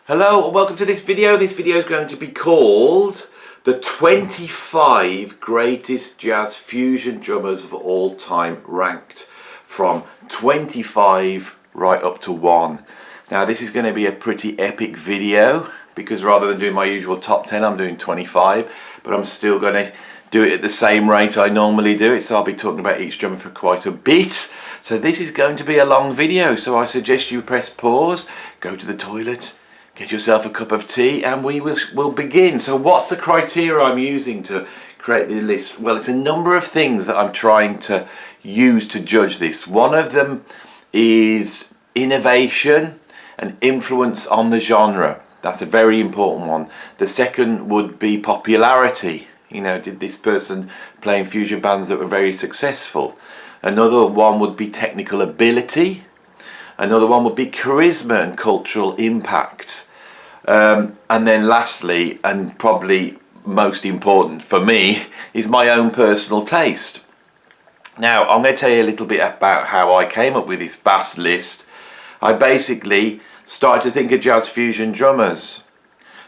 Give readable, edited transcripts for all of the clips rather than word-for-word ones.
Hello and welcome to this video. This video is going to be called the 25 greatest jazz fusion drummers of all time, ranked from 25 right up to 1. Now this is going to be a pretty epic video because rather than doing my usual top 10 I'm doing 25, but I'm still going to do it at the same rate I normally do it, so I'll be talking about each drummer for quite a bit. So this is going to be a long video, so I suggest you press pause, go to the toilet, get yourself a cup of tea, and we will begin. So what's the criteria I'm using to create the list? Well, it's a number of things that I'm trying to use to judge this. One of them is innovation and influence on the genre. That's a very important one. The second would be popularity. You know, did this person play in fusion bands that were very successful? Another one would be technical ability. Another one would be charisma and cultural impact. And then lastly, and probably most important for me, is my own personal taste. Now, I'm going to tell you a little bit about how I came up with this vast list. I basically started to think of jazz fusion drummers.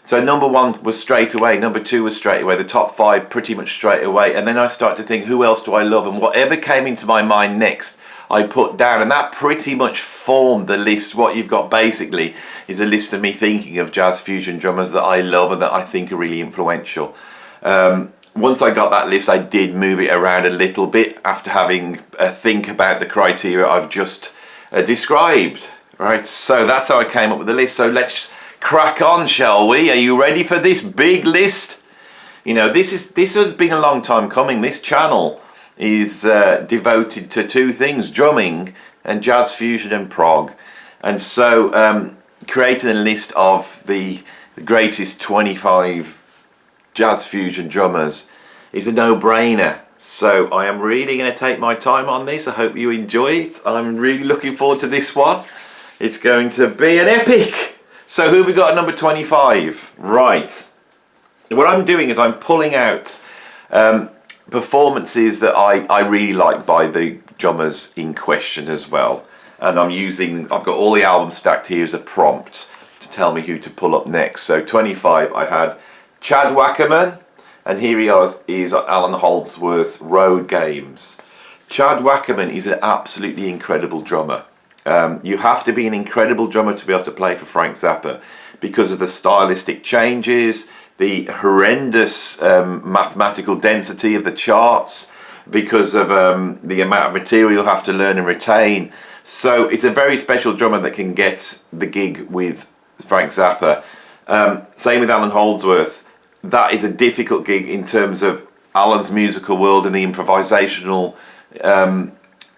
So number 1 was straight away, number 2 was straight away, the top 5 pretty much straight away. And then I started to think, who else do I love? And whatever came into my mind next, I put down, and that pretty much formed the list. What you've got basically is a list of me thinking of jazz fusion drummers that I love and that I think are really influential. Once I got that list, I did move it around a little bit after having a think about the criteria I've just described. Right, so that's how I came up with the list. So let's crack on, shall we? Are you ready for this big list? You know, this has been a long time coming. This channel is devoted to two things: drumming and jazz fusion and prog. And so creating a list of the greatest 25 jazz fusion drummers is a no-brainer. So I am really going to take my time on this. I hope you enjoy it. I'm really looking forward to this one. It's going to be an epic. So who have we got at number 25? Right. What I'm doing is I'm pulling out performances that I really like by the drummers in question as well. And I've got all the albums stacked here as a prompt to tell me who to pull up next. So 25, I had Chad Wackerman, and here he is Alan Holdsworth's Road Games. Chad Wackerman is an absolutely incredible drummer. You have to be an incredible drummer to be able to play for Frank Zappa because of the stylistic changes, the horrendous mathematical density of the charts, because of the amount of material you'll have to learn and retain. So it's a very special drummer that can get the gig with Frank Zappa. Same with Alan Holdsworth. That is a difficult gig in terms of Alan's musical world and the improvisational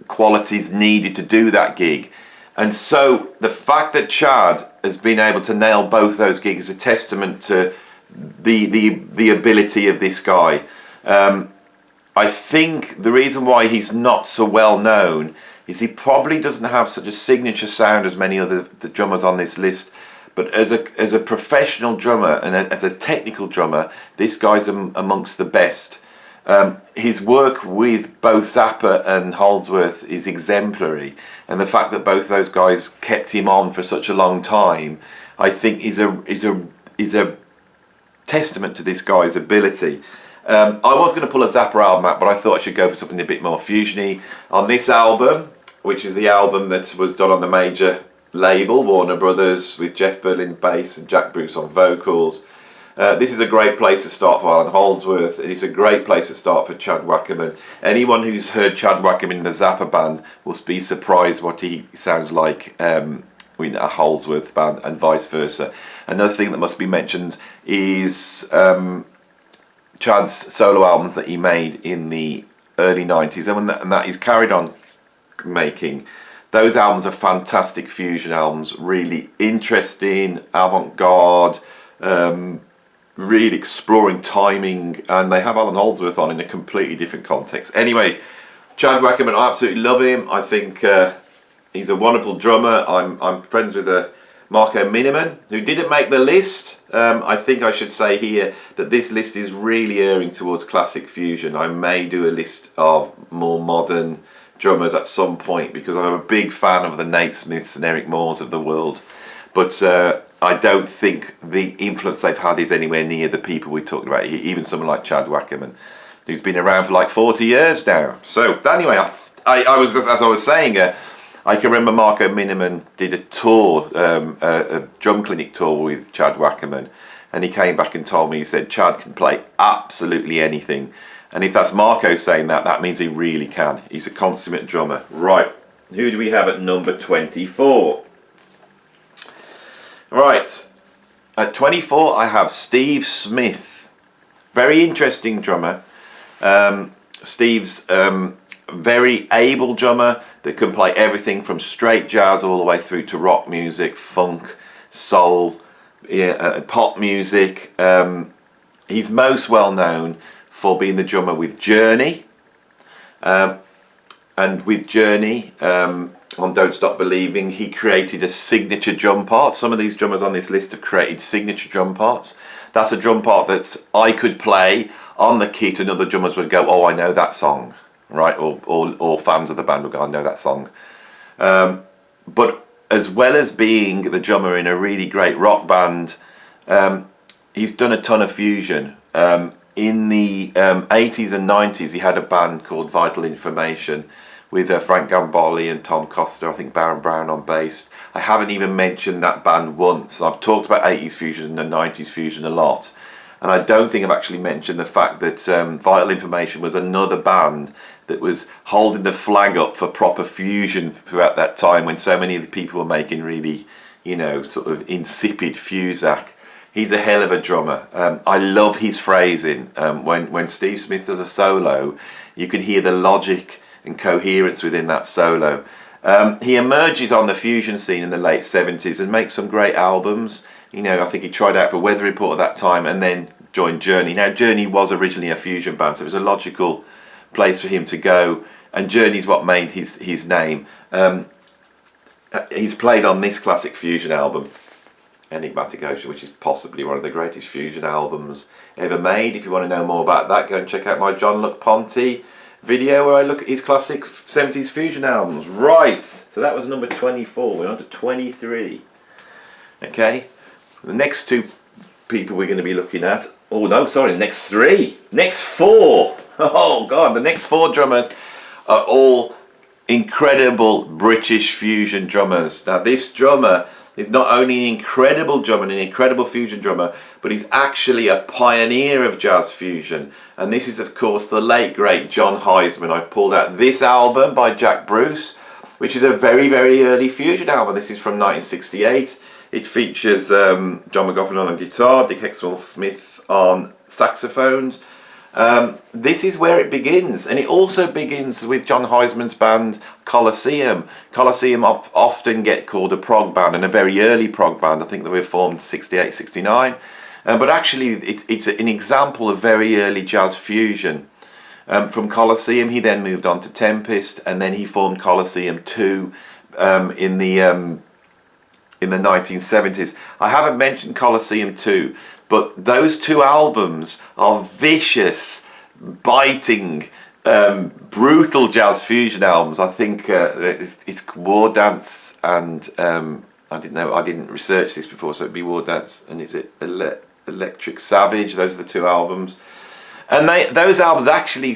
qualities needed to do that gig. And so the fact that Chad has been able to nail both those gigs is a testament to the ability of this guy. I think the reason why he's not so well known is he probably doesn't have such a signature sound as many other the drummers on this list. But as a professional drummer and as a technical drummer, this guy's amongst the best. His work with both Zappa and Holdsworth is exemplary, and the fact that both those guys kept him on for such a long time, I think is a testament to this guy's ability. I was going to pull a Zappa album out, but I thought I should go for something a bit more fusiony. On this album, which is the album that was done on the major label, Warner Brothers, with Jeff Berlin bass and Jack Bruce on vocals, this is a great place to start for Alan Holdsworth. It's a great place to start for Chad Wackerman. Anyone who's heard Chad Wackerman in the Zappa band will be surprised what he sounds like with a Holdsworth band, and vice versa. Another thing that must be mentioned is Chad's solo albums that he made in the early 90s, and that he's carried on making. Those albums are fantastic fusion albums, really interesting, avant-garde, really exploring timing, and they have Alan Holdsworth on in a completely different context. Anyway, Chad Wackerman, I absolutely love him. I think he's a wonderful drummer. I'm friends with Marco Minneman, who didn't make the list. I think I should say here that this list is really erring towards classic fusion. I may do a list of more modern drummers at some point because I'm a big fan of the Nate Smiths and Eric Moores of the world. But I don't think the influence they've had is anywhere near the people we talked about. Even someone like Chad Wackerman, who's been around for like 40 years now. So anyway, I was, as I was saying, I can remember Marco Minneman did a tour, a drum clinic tour with Chad Wackerman, and he came back and told me, he said, Chad can play absolutely anything. And if that's Marco saying that, that means he really can. He's a consummate drummer. Right, who do we have at number 24? Right, at 24 I have Steve Smith. Very interesting drummer. Steve's very able drummer that can play everything from straight jazz all the way through to rock music, funk, soul, pop music. He's most well known for being the drummer with Journey. And with Journey, on Don't Stop Believing, he created a signature drum part. Some of these drummers on this list have created signature drum parts. That's a drum part that I could play on the kit and other drummers would go, oh, I know that song, right? Or fans of the band would go, I know that song. But as well as being the drummer in a really great rock band, he's done a ton of fusion. In the 80s and 90s, he had a band called Vital Information with Frank Gamboli and Tom Coster, I think Baron Brown on bass. I haven't even mentioned that band once. I've talked about 80s fusion and 90s fusion a lot. And I don't think I've actually mentioned the fact that Vital Information was another band that was holding the flag up for proper fusion throughout that time when so many of the people were making really, you know, sort of insipid fusac. He's a hell of a drummer. I love his phrasing. When Steve Smith does a solo, you can hear the logic and coherence within that solo. He emerges on the fusion scene in the late 70s and makes some great albums. You know, I think he tried out for Weather Report at that time and then joined Journey. Now, Journey was originally a fusion band, so it was a logical place for him to go, and Journey's what made his name. He's played on this classic fusion album, Enigmatic Ocean, which is possibly one of the greatest fusion albums ever made. If you want to know more about that, go and check out my John Luck Ponty video where I look at his classic 70s fusion albums. Right, so that was number 24. We're on to 23. Okay, the next two people we're going to be looking at, oh no, sorry, the next three, next four. Oh God, the next four drummers are all incredible British fusion drummers. Now this drummer is not only an incredible drummer and an incredible fusion drummer, but he's actually a pioneer of jazz fusion. And this is, of course, the late, great John Heisman. I've pulled out this album by Jack Bruce, which is a very, very early fusion album. This is from 1968. It features John McLaughlin on guitar, Dick Hexwell-Smith on saxophones. This is where it begins, and it also begins with John Heisman's band Colosseum. Colosseum often get called a prog band, and a very early prog band. I think they were formed 68, 69. But actually it's an example of very early jazz fusion. From Colosseum he then moved on to Tempest, and then he formed Colosseum 2 in the 1970s. I haven't mentioned Colosseum 2, but those two albums are vicious, biting, brutal jazz fusion albums. I think it's War Dance and I didn't research this before, so it'd be War Dance and is it Electric Savage? Those are the two albums, and those albums actually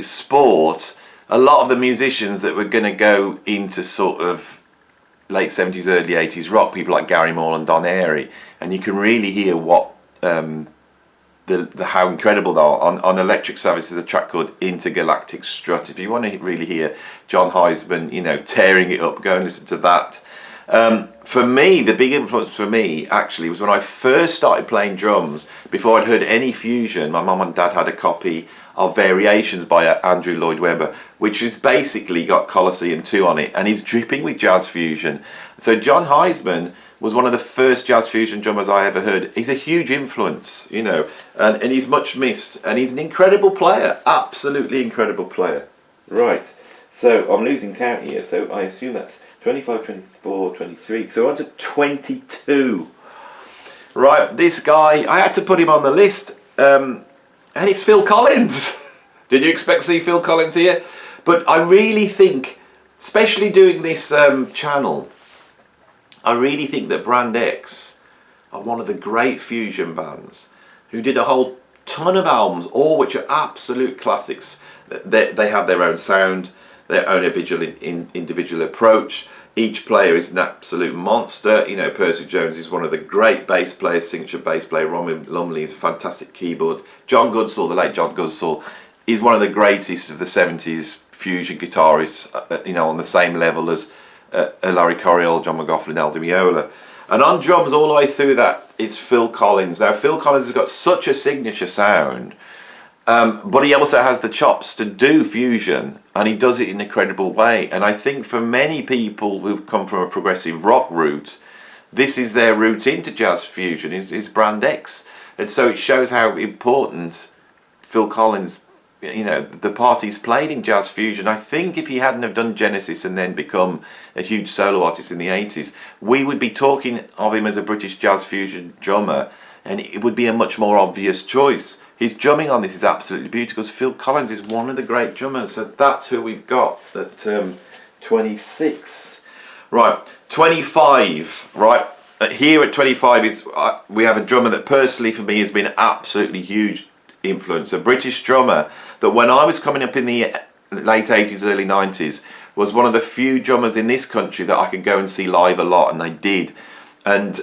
sport a lot of the musicians that were going to go into sort of late 70s, early 80s rock, people like Gary Moore and Don Airey, and you can really hear what how incredible they are. On Electric Savage there's a track called Intergalactic Strut. If you want to really hear John Heisman, you know, tearing it up, go and listen to that. For me, the big influence for me actually was when I first started playing drums. Before I'd heard any fusion, my mum and dad had a copy of Variations by Andrew Lloyd Webber, which has basically got Colosseum 2 on it, and he's dripping with jazz fusion. So John Heisman was one of the first jazz fusion drummers I ever heard. He's a huge influence, you know, and he's much missed, and he's an incredible player, absolutely incredible player. Right, so I'm losing count here, so I assume that's 25, 24, 23, so we're on to 22. Right, this guy, I had to put him on the list, and it's Phil Collins. Did you expect to see Phil Collins here? But I really think, especially doing this channel, I really think that Brand X are one of the great fusion bands who did a whole ton of albums, all which are absolute classics. They have their own sound, their own individual approach. Each player is an absolute monster. You know, Percy Jones is one of the great bass players, signature bass player. Ron Lumley is a fantastic keyboard. John Goodsall, the late John Goodsall, is one of the greatest of the 70s fusion guitarists, you know, on the same level as Larry Coryell, John Mclaughlin, Al Di Meola. And on drums all the way through that, it's Phil Collins. Now, Phil Collins has got such a signature sound, but he also has the chops to do fusion, and he does it in an incredible way. And I think for many people who've come from a progressive rock route, this is their route into jazz fusion, is Brand X. And so it shows how important Phil Collins, you know, the part he's played in jazz fusion. I think if he hadn't have done Genesis and then become a huge solo artist in the 80s, we would be talking of him as a British jazz fusion drummer, and it would be a much more obvious choice. His drumming on this is absolutely beautiful because Phil Collins is one of the great drummers, so that's who we've got at 26. Right, 25, right? Here at 25 is we have a drummer that personally for me has been absolutely huge influence, a British drummer that when I was coming up in the late 80s, early 90s, was one of the few drummers in this country that I could go and see live a lot, and I did. And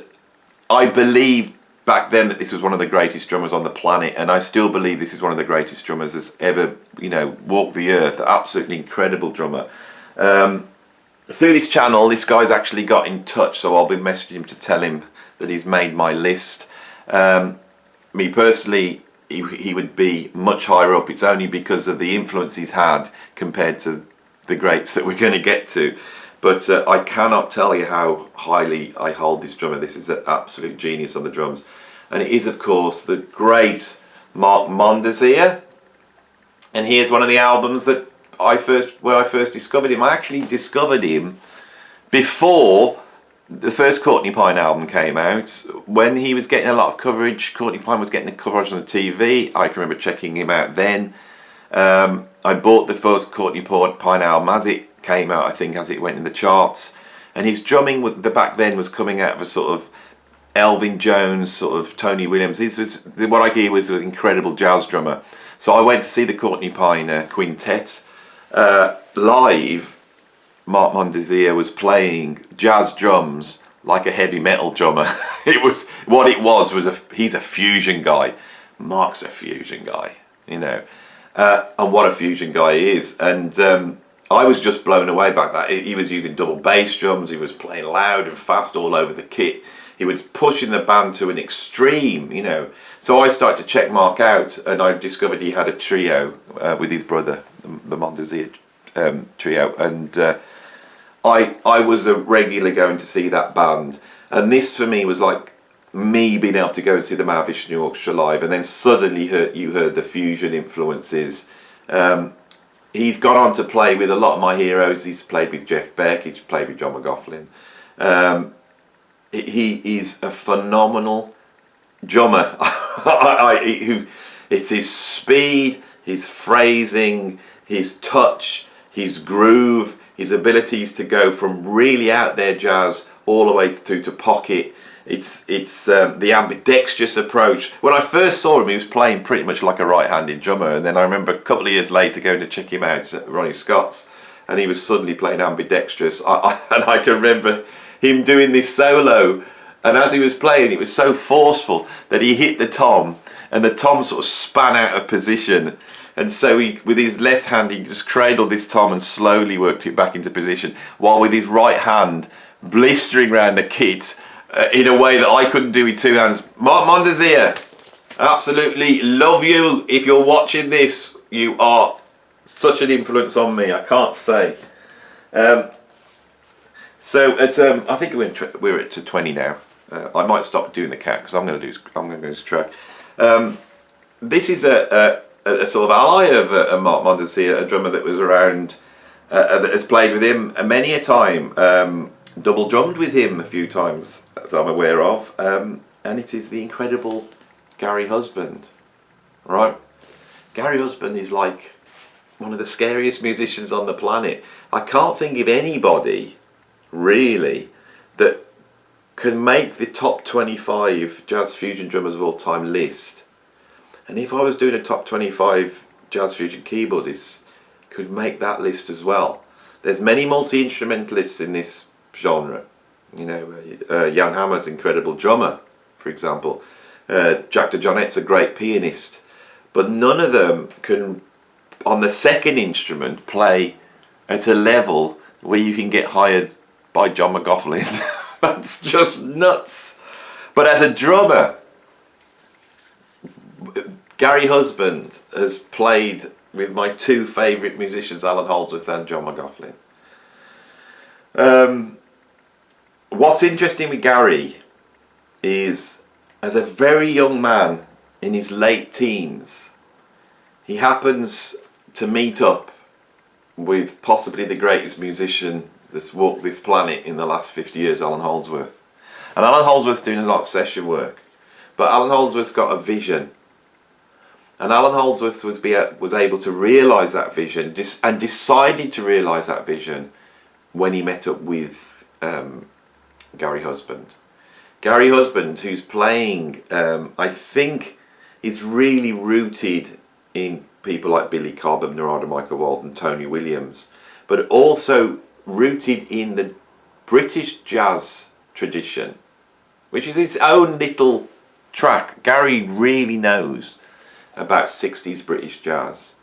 I believed back then that this was one of the greatest drummers on the planet, and I still believe this is one of the greatest drummers that's ever, you know, walked the earth. Absolutely incredible drummer. Through this channel, this guy's actually got in touch, so I'll be messaging him to tell him that he's made my list. Me personally, he would be much higher up. It's only because of the influence he's had compared to the greats that we're going to get to. But I cannot tell you how highly I hold this drummer. This is an absolute genius on the drums. And it is, of course, the great Mark Mondazier. And here's one of the albums that where I first discovered him. I actually discovered him before the first Courtney Pine album came out. When he was getting a lot of coverage, Courtney Pine was getting the coverage on the TV. I can remember checking him out then. I bought the first Courtney Pine album as it came out, I think, as it went in the charts. And his drumming back then was coming out of a sort of Elvin Jones, sort of Tony Williams. This was what I hear was an incredible jazz drummer. So I went to see the Courtney Pine quintet live. Mark Mondazier was playing jazz drums like a heavy metal drummer. He's a fusion guy. Mark's a fusion guy, you know, and what a fusion guy he is. And I was just blown away by that. He was using double bass drums. He was playing loud and fast all over the kit. He was pushing the band to an extreme, you know. So I started to check Mark out, and I discovered he had a trio with his brother, the Mondazier trio, and I was a regular going to see that band. And this for me was like me being able to go and see the Mahavishnu Orchestra live, and then suddenly you heard the fusion influences. He's gone on to play with a lot of my heroes. He's played with Jeff Beck, he's played with John Mclaughlin. He is a phenomenal drummer. It's his speed, his phrasing, his touch, his groove, his abilities to go from really out there jazz all the way through to pocket. It's the ambidextrous approach. When I first saw him, he was playing pretty much like a right-handed drummer, and then I remember a couple of years later going to check him out at Ronnie Scott's, and he was suddenly playing ambidextrous. And I can remember him doing this solo, and as he was playing, it was so forceful that he hit the tom, and the tom sort of span out of position. And so he, with his left hand, he just cradled this tom and slowly worked it back into position, while with his right hand blistering around the kit in a way that I couldn't do with two hands. Mark Mondazier, absolutely love you. If you're watching this, you are such an influence on me, I can't say. So at, I think we're at 20 now. I might stop doing the cat because I'm going to do this track. This is a sort of ally of Mark Mondazier, a drummer that was around, that has played with him many a time, double drummed with him a few times that I'm aware of, and it is the incredible Gary Husband. Right, Gary Husband is like one of the scariest musicians on the planet. I can't think of anybody really that can make the top 25 jazz fusion drummers of all time list. And if I was doing a top 25 jazz fusion keyboardists, could make that list as well. There's many multi-instrumentalists in this genre. You know, Jan Hammer's incredible drummer, for example. Jack DeJohnette's a great pianist. But none of them can, on the second instrument, play at a level where you can get hired by John Mclaughlin. That's just nuts. But as a drummer, Gary Husband has played with my two favourite musicians, Alan Holdsworth and John Mclaughlin. What's interesting with Gary is, as a very young man in his late teens, he happens to meet up with possibly the greatest musician that's walked this planet in the last 50 years, Alan Holdsworth. And Alan Holdsworth's doing a lot of session work, but Alan Holdsworth's got a vision. And Alan Holdsworth was able to realise that vision and decided to realise that vision when he met up with Gary Husband. Gary Husband, who's playing, I think, is really rooted in people like Billy Cobham, Narada, Michael Walden, Tony Williams, but also rooted in the British jazz tradition, which is its own little track. Gary really knows about 60s British jazz.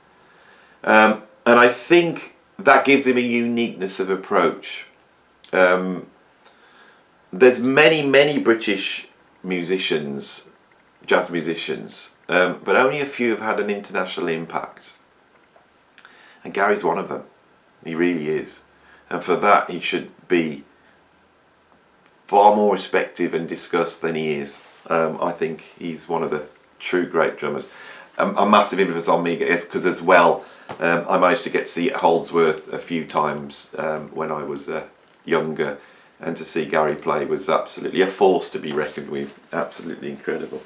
And I think that gives him a uniqueness of approach. There's many British musicians, jazz musicians, but only a few have had an international impact. And Gary's one of them. He really is. And for that he should be far more respected and discussed than he is. I think he's one of the true great drummers. A massive influence on me because as well, I managed to get to see Holdsworth a few times when I was younger, and to see Gary play was absolutely a force to be reckoned with. Absolutely incredible.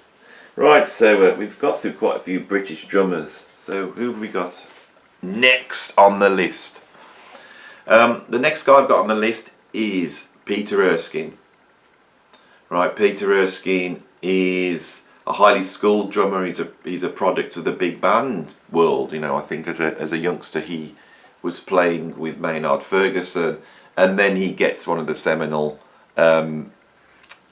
Right, so we've got through quite a few British drummers. So who have we got next on the list? The next guy I've got on the list is Peter Erskine. Right, Peter Erskine is a highly schooled drummer. He's a product of the big band world. You know, I think as a youngster he was playing with Maynard Ferguson, and then he gets one of the seminal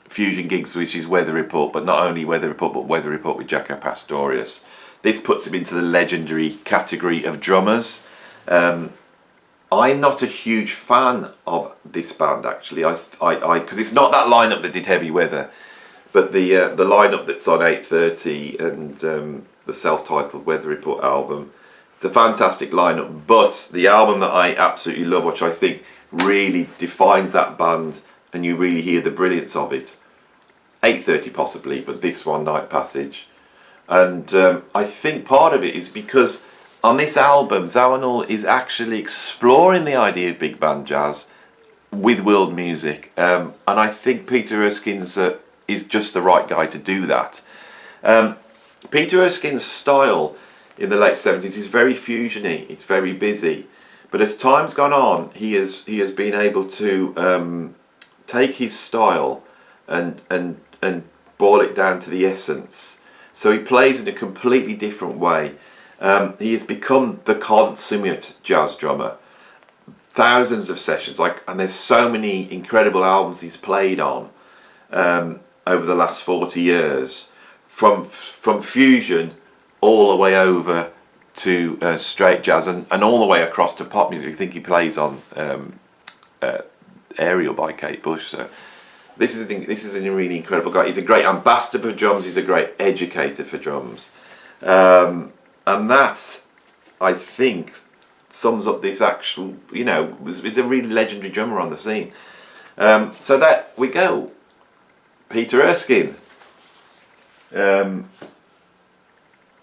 fusion gigs, which is Weather Report, but not only Weather Report, but Weather Report with Jaco Pastorius. This puts him into the legendary category of drummers. I'm not a huge fan of this band actually. Because it's not that lineup that did Heavy Weather. But the lineup that's on 8:30 and the self-titled Weather Report album, it's a fantastic lineup. But the album that I absolutely love, which I think really defines that band, and you really hear the brilliance of it, 8:30 possibly, but this one, Night Passage. And I think part of it is because on this album, Zawinul is actually exploring the idea of big band jazz with world music, and I think Peter Erskine's is just the right guy to do that. Peter Erskine's style in the late 70s is very fusiony, it's very busy, but as time's gone on he has been able to take his style and boil it down to the essence. So he plays in a completely different way. He has become the consummate jazz drummer. Thousands of sessions, and there's so many incredible albums he's played on over the last 40 years, from fusion all the way over to straight jazz and all the way across to pop music. I think he plays on Aerial by Kate Bush. So this is a really incredible guy. He's a great ambassador for drums. He's a great educator for drums, and that, I think, sums up this actual. Is a really legendary drummer on the scene. So that we go. Peter Erskine.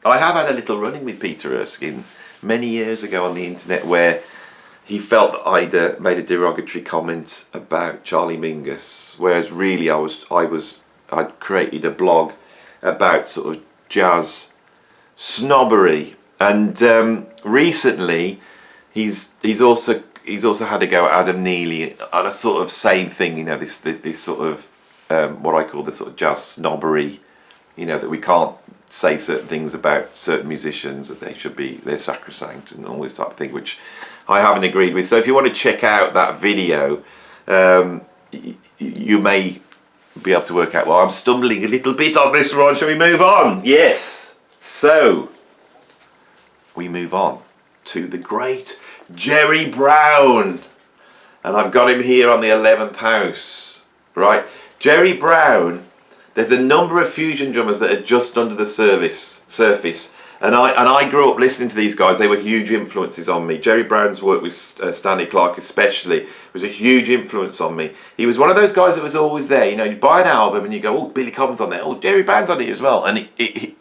I have had a little run-in with Peter Erskine many years ago on the internet, where he felt that I'd made a derogatory comment about Charlie Mingus, whereas really I'd created a blog about sort of jazz snobbery, and recently he's also had a go at Adam Neely on a sort of same thing. This sort of what I call the sort of jazz snobbery, you know, that we can't say certain things about certain musicians, that they're sacrosanct and all this type of thing, which I haven't agreed with. So if you want to check out that video, you may be able to work out, well, I'm stumbling a little bit on this one. Shall we move on? Yes. So we move on to the great Jerry Brown. And I've got him here on the 11th house, right? Jerry Brown, there's a number of fusion drummers that are just under the surface. And I grew up listening to these guys. They were huge influences on me. Jerry Brown's work with Stanley Clarke especially was a huge influence on me. He was one of those guys that was always there. You know, you buy an album and you go, oh, Billy Cobham's on there. Oh, Jerry Brown's on it as well. And they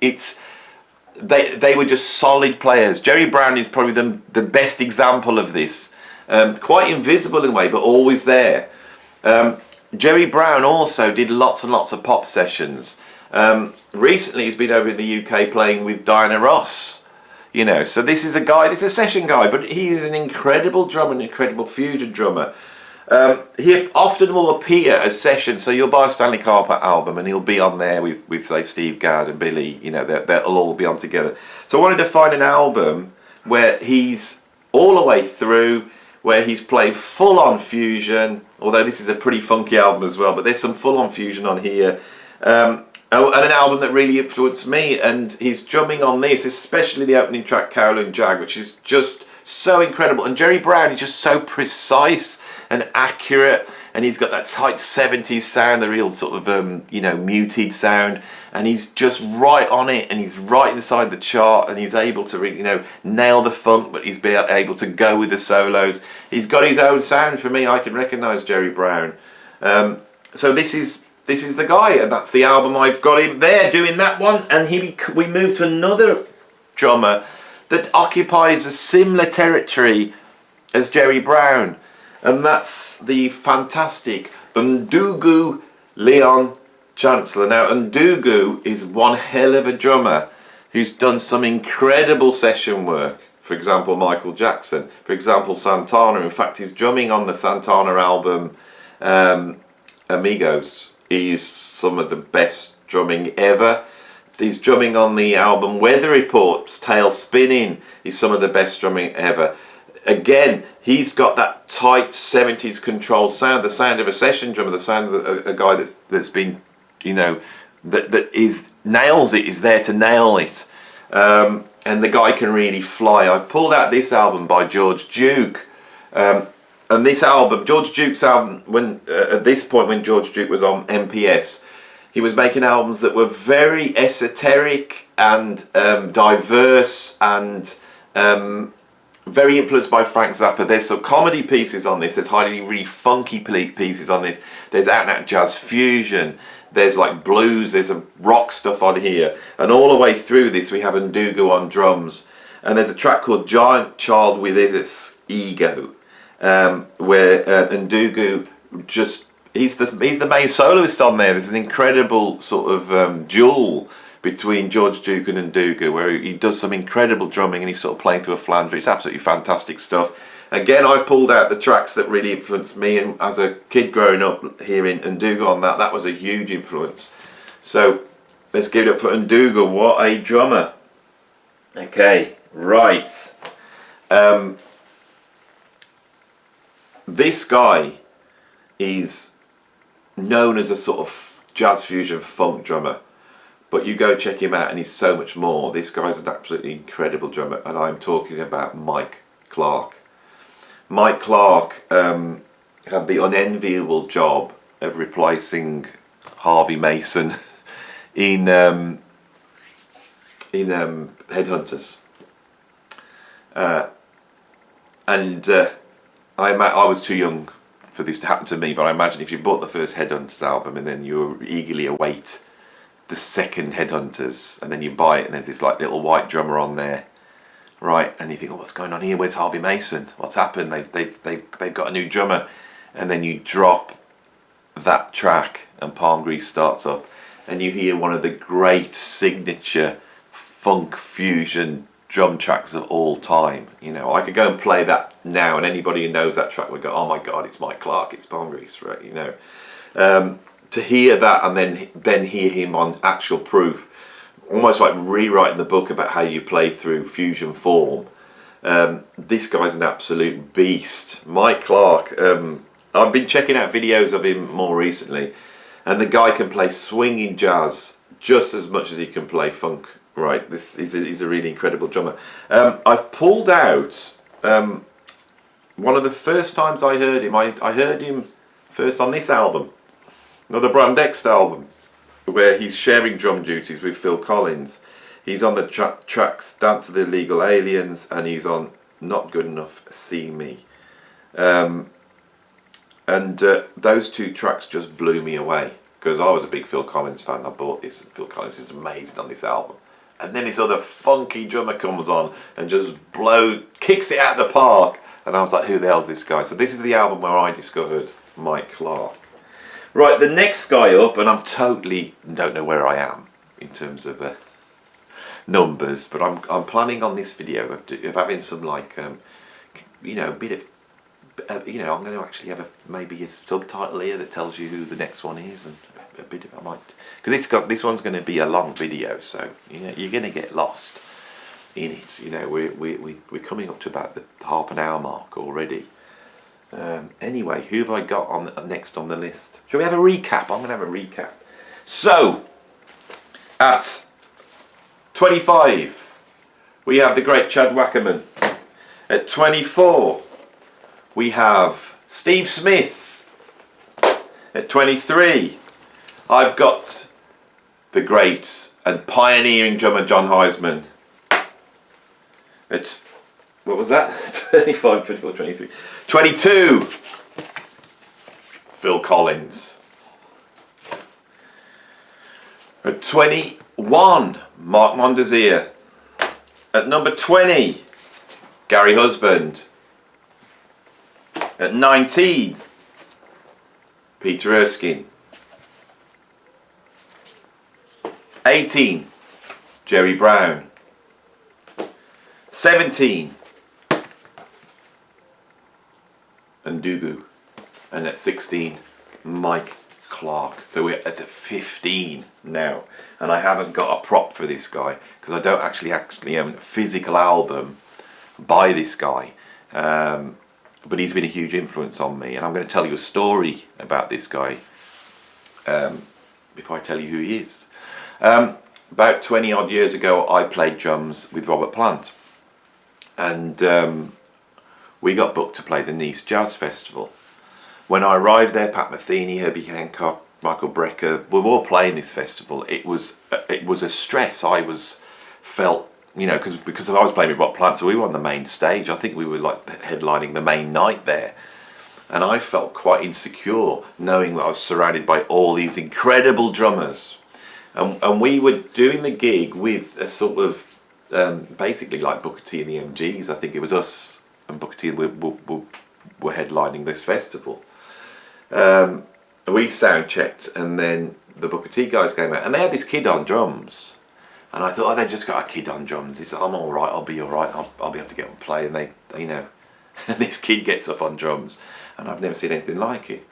were just solid players. Jerry Brown is probably the best example of this. Quite invisible in a way, but always there. Jerry Brown also did lots and lots of pop sessions. Recently he's been over in the UK playing with Diana Ross, you know, so this is a session guy, but he is an incredible drummer, an incredible fusion drummer. He often will appear as sessions, so you'll buy a Stanley Clarke album and he'll be on there with say Steve Gadd and Billy, you know, they'll all be on together. So I wanted to find an album where he's all the way through, where he's playing full-on fusion, although this is a pretty funky album as well, but there's some full-on fusion on here. And an album that really influenced me, and he's drumming on this, especially the opening track, Carolyn Jag, which is just so incredible. And Jerry Brown is just so precise and accurate, and he's got that tight 70s sound, the real sort of, you know, muted sound, and he's just right on it, and he's right inside the chart, and he's able to, you know, nail the funk, but he's able to go with the solos. He's got his own sound. For me, I can recognise Jerry Brown. So this is the guy, and that's the album. I've got him there doing that one, and we move to another drummer that occupies a similar territory as Jerry Brown, and that's the fantastic Ndugu Leon Chancellor. Now, Ndugu is one hell of a drummer who's done some incredible session work. For example, Michael Jackson. For example, Santana. In fact, he's drumming on the Santana album, Amigos. Is some of the best drumming ever. He's drumming on the album Weather Report's Tail Spinning is some of the best drumming ever. Again, he's got that tight 70s controlled sound, the sound of a session drummer, the sound of a guy that's been, you know, nails it, is there to nail it. And the guy can really fly. I've pulled out this album by George Duke. And this album, George Duke's album, at this point when George Duke was on MPS, he was making albums that were very esoteric and diverse and very influenced by Frank Zappa. There's some comedy pieces on this, there's really funky pieces on this, there's out and out jazz fusion, there's like blues, there's some rock stuff on here, and all the way through this we have Ndugu on drums, and there's a track called Giant Child with His Ego. Where Ndugu he's the main soloist on there. There's an incredible sort of duel between George Duke and Ndugu, where he does some incredible drumming and he's sort of playing through a flanger. It's absolutely fantastic stuff. Again, I've pulled out the tracks that really influenced me, and as a kid growing up hearing Ndugu on that was a huge influence. So let's give it up for Ndugu. What a drummer. Okay, right. This guy is known as a sort of jazz fusion funk drummer, but you go check him out and he's so much more. This guy's an absolutely incredible drummer, and I'm talking about Mike Clark. Mike Clark had the unenviable job of replacing Harvey Mason in Headhunters, I was too young for this to happen to me, but I imagine if you bought the first Headhunters album and then you eagerly await the second Headhunters, and then you buy it and there's this like little white drummer on there, right? And you think, oh, what's going on here? Where's Harvey Mason? What's happened? They've got a new drummer, and then you drop that track and Palm Grease starts up, and you hear one of the great signature funk fusion drum tracks of all time. You know, I could go and play that now, and anybody who knows that track would go, "Oh my God, it's Mike Clark, it's Palm Grease," right? You know, to hear that and then hear him on actual proof, almost like rewriting the book about how you play through fusion form. This guy's an absolute beast. Mike Clark, I've been checking out videos of him more recently, and the guy can play swinging jazz just as much as he can play funk. Right, he's a really incredible drummer. I've pulled out one of the first times I heard him. I heard him first on this album, another Brand X album, where he's sharing drum duties with Phil Collins. He's on the tracks Dance of the Illegal Aliens, and he's on Not Good Enough, See Me. Those two tracks just blew me away, because I was a big Phil Collins fan. I bought this, and Phil Collins is amazing on this album. And then this other funky drummer comes on and just kicks it out of the park. And I was like, who the hell's this guy? So this is the album where I discovered Mike Clark. Right, the next guy up, and I'm totally don't know where I am in terms of numbers, but I'm planning on this video of having some like you know, a bit of you know, I'm going to actually have maybe a subtitle here that tells you who the next one is, and a bit of, I might, because this one's going to be a long video, so you know you're going to get lost in it. You know, we're coming up to about the half an hour mark already. Anyway, who have I got on next on the list? Shall we have a recap? I'm going to have a recap. So, at 25, we have the great Chad Wackerman. At 24, we have Steve Smith. At 23, I've got the great and pioneering drummer John Heisman. At, what was that? 25, 24, 23. 22, Phil Collins. At 21, Mark Mondazier. At number 20, Gary Husband. At 19, Peter Erskine. 18, Jerry Brown. 17, Ndugu. And at 16, Mike Clark. So we're at the 15 now, and I haven't got a prop for this guy because I don't actually own a physical album by this guy, but he's been a huge influence on me, and I'm going to tell you a story about this guy before I tell you who he is. About 20 odd years ago, I played drums with Robert Plant, and we got booked to play the Nice Jazz Festival. When I arrived there, Pat Metheny, Herbie Hancock, Michael Brecker, we were all playing this festival. It was a stress. Felt, you know, because I was playing with Rob Plant, so we were on the main stage. I think we were like headlining the main night there. And I felt quite insecure knowing that I was surrounded by all these incredible drummers. And we were doing the gig with a sort of, basically like Booker T and the MGs. I think it was us and Booker T were headlining this festival. We sound checked, and then the Booker T guys came out, and they had this kid on drums, and I thought, oh, they just got a kid on drums. He said, I'm all right, I'll be all right, I'll be able to get and play. And they, you know, this kid gets up on drums, and I've never seen anything like it.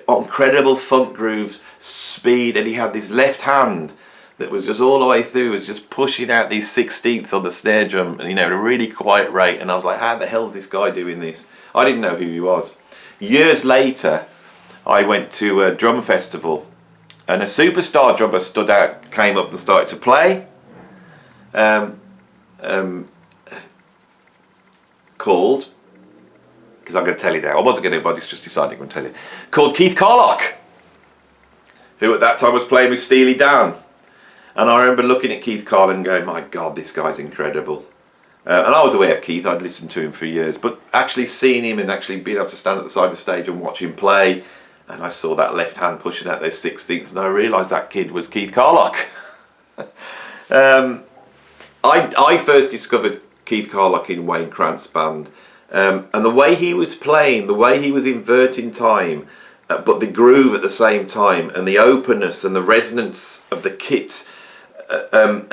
Incredible funk grooves, speed, and he had this left hand that was just all the way through, was just pushing out these 16ths on the snare drum, and you know, at a really quiet rate. And I was like, how the hell's this guy doing this? I didn't know who he was. Years later, I went to a drum festival, and a superstar drummer stood out, came up and started to play. Called, because I'm going to tell you now, I wasn't going to, but it's just decided I'm going to tell you. Called Keith Carlock, who at that time was playing with Steely Dan. And I remember looking at Keith Carlock and going, my God, this guy's incredible. And I was aware of Keith, I'd listened to him for years, but actually seeing him and actually being able to stand at the side of the stage and watch him play, and I saw that left hand pushing out those 16ths, and I realised that kid was Keith Carlock. I first discovered Keith Carlock in Wayne Krantz band, and the way he was playing, the way he was inverting time, but the groove at the same time, and the openness and the resonance of the kit,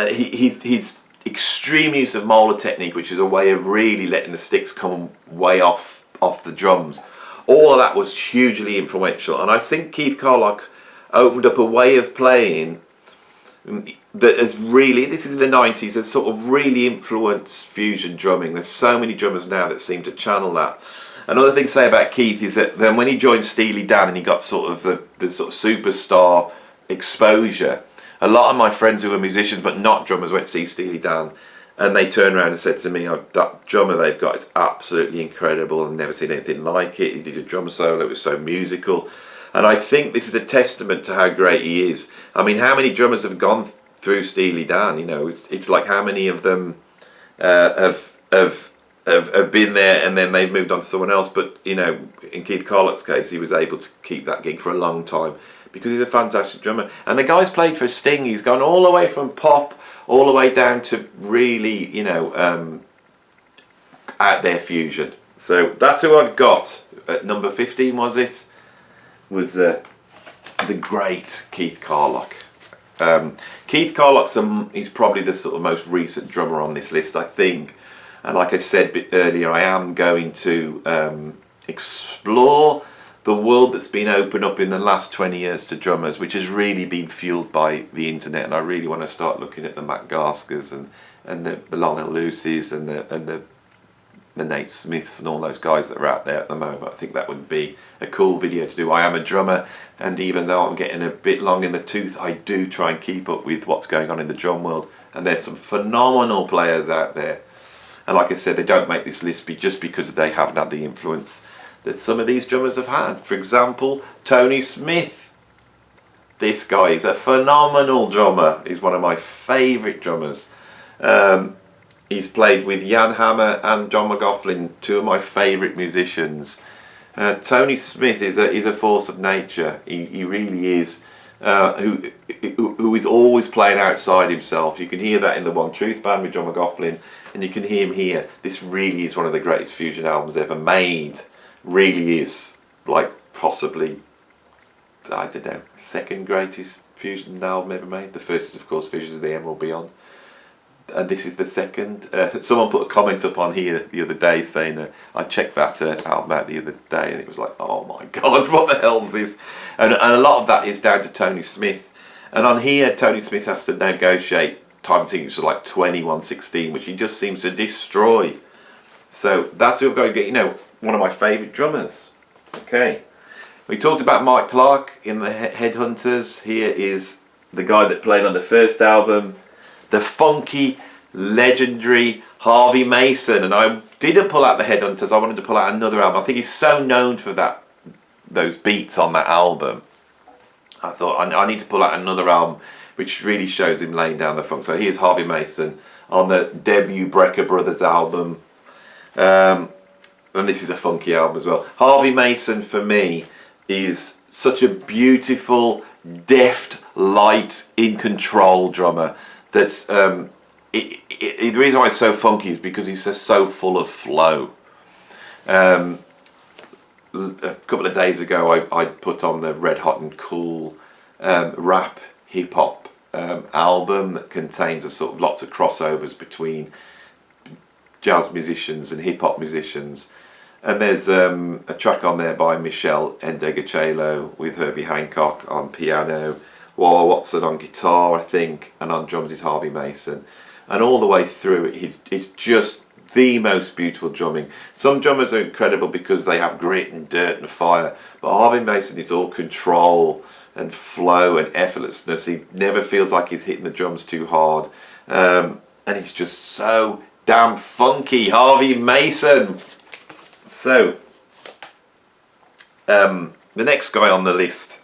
he's extreme use of molar technique, which is a way of really letting the sticks come way off the drums. all of that was hugely influential. And I think Keith Carlock opened up a way of playing that has really, this is in the 90s, has sort of really influenced fusion drumming. There's so many drummers now that seem to channel that. Another thing to say about Keith is that then when he joined Steely Dan and he got sort of the sort of superstar exposure, a lot of my friends who were musicians but not drummers went to see Steely Dan, and they turned around and said to me, oh, that drummer they've got is absolutely incredible, I've never seen anything like it. He did a drum solo, it was so musical. And I think this is a testament to how great he is. I mean, how many drummers have gone through Steely Dan? You know, it's like how many of them have been there and then they've moved on to someone else. But you know, in Keith Carlock's case, he was able to keep that gig for a long time because he's a fantastic drummer. And the guy's played for Sting. He's gone all the way from pop all the way down to really, you know, out there fusion. So that's who I've got at number 15. Was it? Was the great Keith Carlock. Keith Carlock's he's probably the sort of most recent drummer on this list, I think. And like I said a bit earlier, I am going to explore the world that's been opened up in the last 20 years to drummers, which has really been fueled by the internet. And I really want to start looking at the Matt Garskers and the Lionel Lucy's and the Nate Smiths and all those guys that are out there at the moment. I think that would be a cool video to do. I am a drummer, and even though I'm getting a bit long in the tooth, I do try and keep up with what's going on in the drum world, and there's some phenomenal players out there. And like I said, they don't make this list just because they haven't had the influence that some of these drummers have had. For example, Tony Smith. This guy is a phenomenal drummer. He's one of my favourite drummers. He's played with Jan Hammer and John Mclaughlin, two of my favourite musicians. Tony Smith is a force of nature. He really is. Who is always playing outside himself. You can hear that in the One Truth Band with John Mclaughlin, and you can hear him here. This really is one of the greatest fusion albums ever made. Really is. Like possibly, I don't know, second greatest fusion album ever made. The first is of course Visions of the Emerald Beyond. And this is the second. Someone put a comment up on here the other day saying I checked that album out the other day and it was like, oh my god, what the hell's this? And a lot of that is down to Tony Smith. And on here, Tony Smith has to negotiate time signatures like 2116, which he just seems to destroy. So that's who I've got to get. You know, one of my favourite drummers. Okay, we talked about Mike Clark in the Headhunters. Here is the guy that played on the first album, the funky, legendary Harvey Mason. And I didn't pull out the Headhunters, I wanted to pull out another album. I think he's so known for those beats on that album. I thought I need to pull out another album which really shows him laying down the funk. So here's Harvey Mason on the debut Brecker Brothers album. And this is a funky album as well. Harvey Mason for me is such a beautiful, deft, light, in control drummer. That the reason why it's so funky is because he's just so full of flow. A couple of days ago I put on the Red Hot and Cool rap hip hop album that contains a sort of lots of crossovers between jazz musicians and hip hop musicians. And there's a track on there by Michelle Ndegeocello with Herbie Hancock on piano, Walla Watson on guitar, I think, and on drums is Harvey Mason. And all the way through it's just the most beautiful drumming. Some drummers are incredible because they have grit and dirt and fire, but Harvey Mason is all control and flow and effortlessness. He never feels like he's hitting the drums too hard, and he's just so damn funky. Harvey Mason. So the next guy on the list,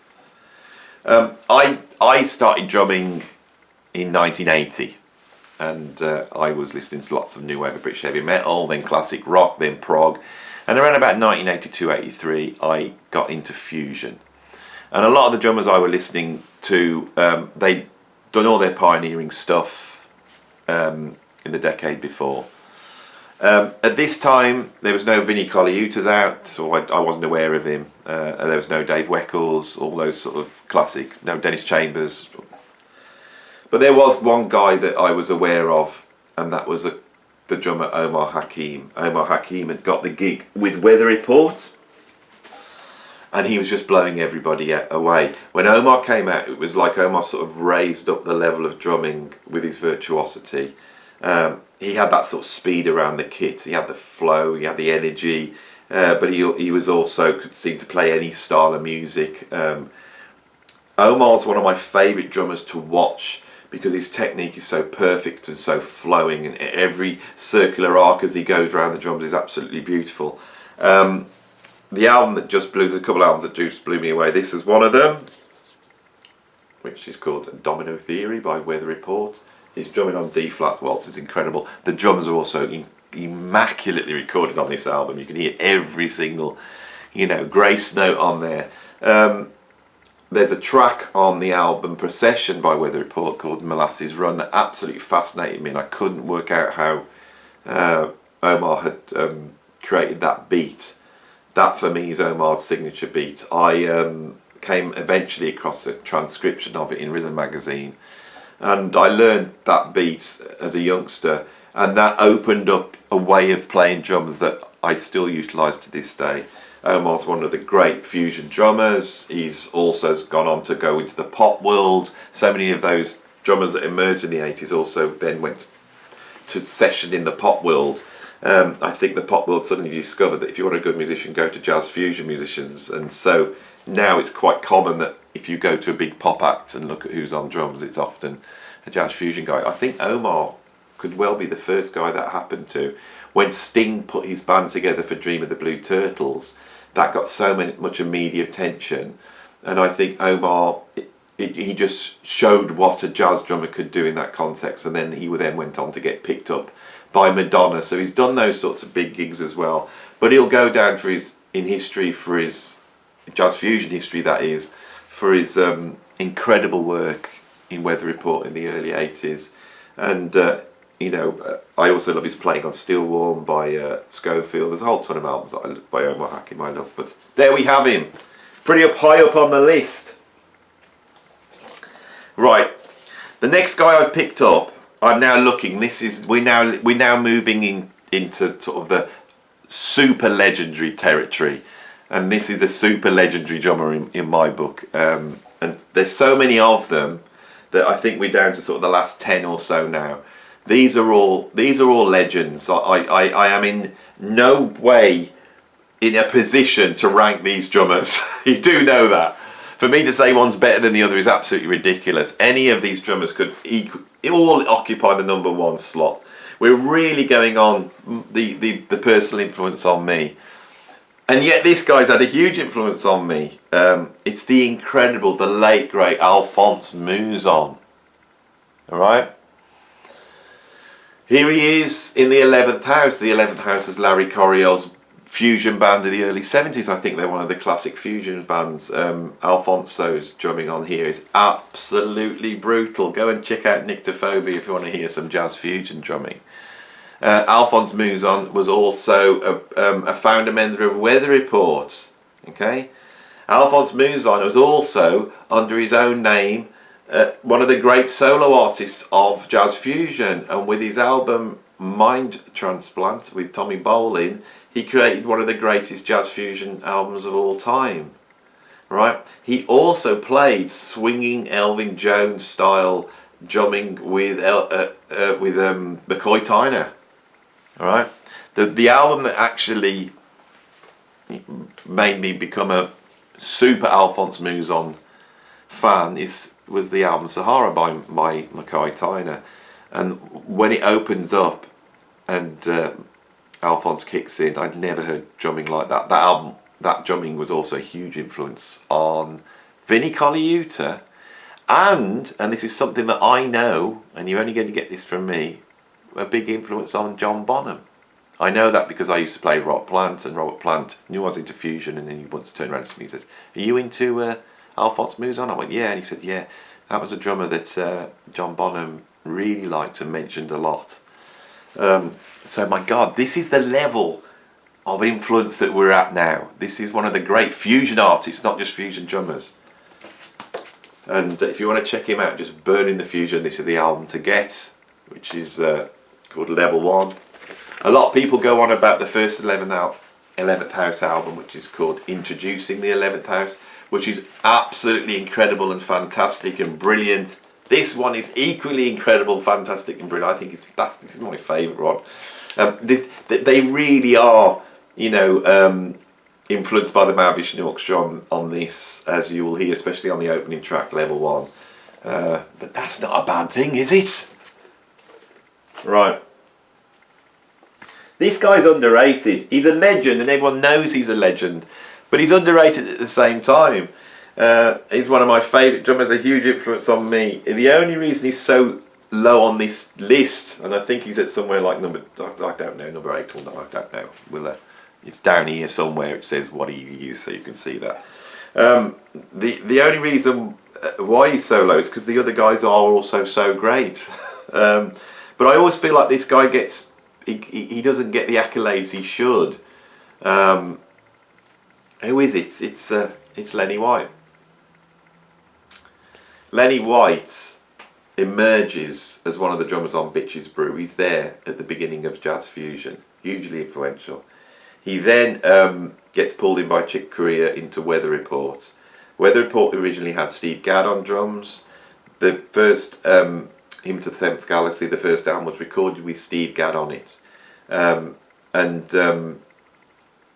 I started drumming in 1980, and I was listening to lots of new wave of British heavy metal, then classic rock, then prog, and around about 1982-83 I got into fusion. And a lot of the drummers I were listening to, they'd done all their pioneering stuff in the decade before. At this time there was no Vinnie Colaiuta's out, so I wasn't aware of him. There was no Dave Weckels, all those sort of classic, no Dennis Chambers. But there was one guy that I was aware of, and that was the drummer Omar Hakim. Omar Hakim had got the gig with Weather Report, and he was just blowing everybody away. When Omar came out, it was like Omar sort of raised up the level of drumming with his virtuosity. He had that sort of speed around the kit, he had the flow, he had the energy, but he was also could seem to play any style of music. Omar's one of my favourite drummers to watch because his technique is so perfect and so flowing, and every circular arc as he goes around the drums is absolutely beautiful. The album that just blew, there's a couple of albums that just blew me away. This is one of them, which is called Domino Theory by Weather Report. He's drumming on D-flat waltz, it's incredible. The drums are also immaculately recorded on this album. You can hear every single, grace note on there. There's a track on the album Procession by Weather Report called Molasses Run that absolutely fascinated me, and I couldn't work out how Omar had created that beat. That for me is Omar's signature beat. I came eventually across a transcription of it in Rhythm magazine, and I learned that beat as a youngster, and that opened up a way of playing drums that I still utilise to this day. Omar's one of the great fusion drummers. He's also gone on to go into the pop world. So many of those drummers that emerged in the 80s also then went to session in the pop world. I think the pop world suddenly discovered that if you want a good musician, go to jazz fusion musicians. And so now it's quite common that if you go to a big pop act and look at who's on drums, it's often a jazz fusion guy. I think Omar could well be the first guy that happened to. When Sting put his band together for Dream of the Blue Turtles, that got so much immediate attention, and I think Omar, he just showed what a jazz drummer could do in that context, and then he went on to get picked up by Madonna. So he's done those sorts of big gigs as well, but he'll go down for his jazz fusion history, that is, for his incredible work in Weather Report in the early 80s, and I also love his playing on Still Warm by Schofield. There's a whole ton of albums by Omar Hakim I love, but there we have him, pretty high up on the list. Right, the next guy I've picked up, I'm now looking. We're now moving into sort of the super legendary territory, and this is a super legendary drummer in my book. And there's so many of them that I think we're down to sort of the last 10 or so now. These are all legends. I am in no way in a position to rank these drummers. You do know that. For me to say one's better than the other is absolutely ridiculous. Any of these drummers could all occupy the number one slot. We're really going on the personal influence on me. And yet this guy's had a huge influence on me. It's the incredible, the late great Alphonse Mouzon. Alright? Here he is in the 11th House. The 11th House is Larry Coryell's fusion band of the early 70s. I think they're one of the classic fusion bands. Alphonso's drumming on here is absolutely brutal. Go and check out Nyctophobia if you want to hear some jazz fusion drumming. Alphonse Mouzon was also a founder member of Weather Report. Okay, Alphonse Mouzon was also, under his own name, one of the great solo artists of jazz fusion, and with his album Mind Transplant with Tommy Bolin, he created one of the greatest jazz fusion albums of all time. Right? He also played swinging Elvin Jones style drumming with McCoy Tyner. All right, the album that actually made me become a super Alphonse Mouzon fan was the album Sahara by McCoy Tyner, and when it opens up and Alphonse kicks in, I'd never heard drumming like that. That drumming was also a huge influence on Vinnie Colaiuta, and this is something that I know, and you're only going to get this from me, a big influence on John Bonham. I know that because I used to play Robert Plant, and Robert Plant knew I was into fusion, and then he once turned around to me and says, "Are you into Alphonse Mouzon?" I went, "Yeah," and he said, "Yeah, that was a drummer that John Bonham really liked and mentioned a lot." So my God, this is the level of influence that we're at now. This is one of the great fusion artists, not just fusion drummers. And if you want to check him out, just Burning the Fusion, this is the album to get, which is called Level 1. A lot of people go on about the first 11 11th House album, which is called Introducing the 11th House, which is absolutely incredible and fantastic and brilliant. This one is equally incredible, fantastic and brilliant. I think this is my favourite one. They really are, you know, influenced by the Mavish and Orchestra on this, as you will hear, especially on the opening track, Level 1. But that's not a bad thing, is it? Right. This guy's underrated. He's a legend and everyone knows he's a legend, but he's underrated at the same time. He's one of my favourite drummers, a huge influence on me. The only reason he's so low on this list, and I think he's at somewhere like number 8 or 9, I don't know. It's down here somewhere, it says what he used, so you can see that. The only reason why he's so low is because the other guys are also so great. But I always feel like this guy he doesn't get the accolades he should. Who is it? It's Lenny White. Lenny White emerges as one of the drummers on Bitches Brew. He's there at the beginning of Jazz Fusion, hugely influential. He then gets pulled in by Chick Corea into Weather Report. Weather Report originally had Steve Gadd on drums. The first Hymn to the 7th Galaxy, the first album, was recorded with Steve Gadd on it. And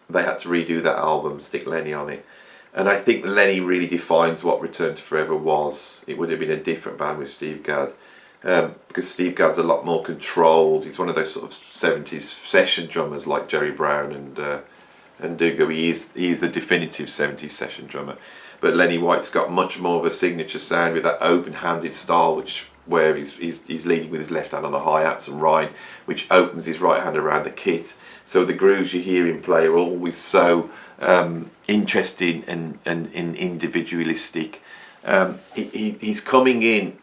they had to redo that album, stick Lenny on it. And I think Lenny really defines what Return to Forever was. It would have been a different band with Steve Gadd. Because Steve Gadd's a lot more controlled. He's one of those sort of 70s session drummers like Jerry Brown and Dugo. He is the definitive 70s session drummer. But Lenny White's got much more of a signature sound with that open-handed style, where he's leading with his left hand on the hi-hats and ride, which opens his right hand around the kit. So the grooves you hear him play are always so interesting and individualistic. He's coming in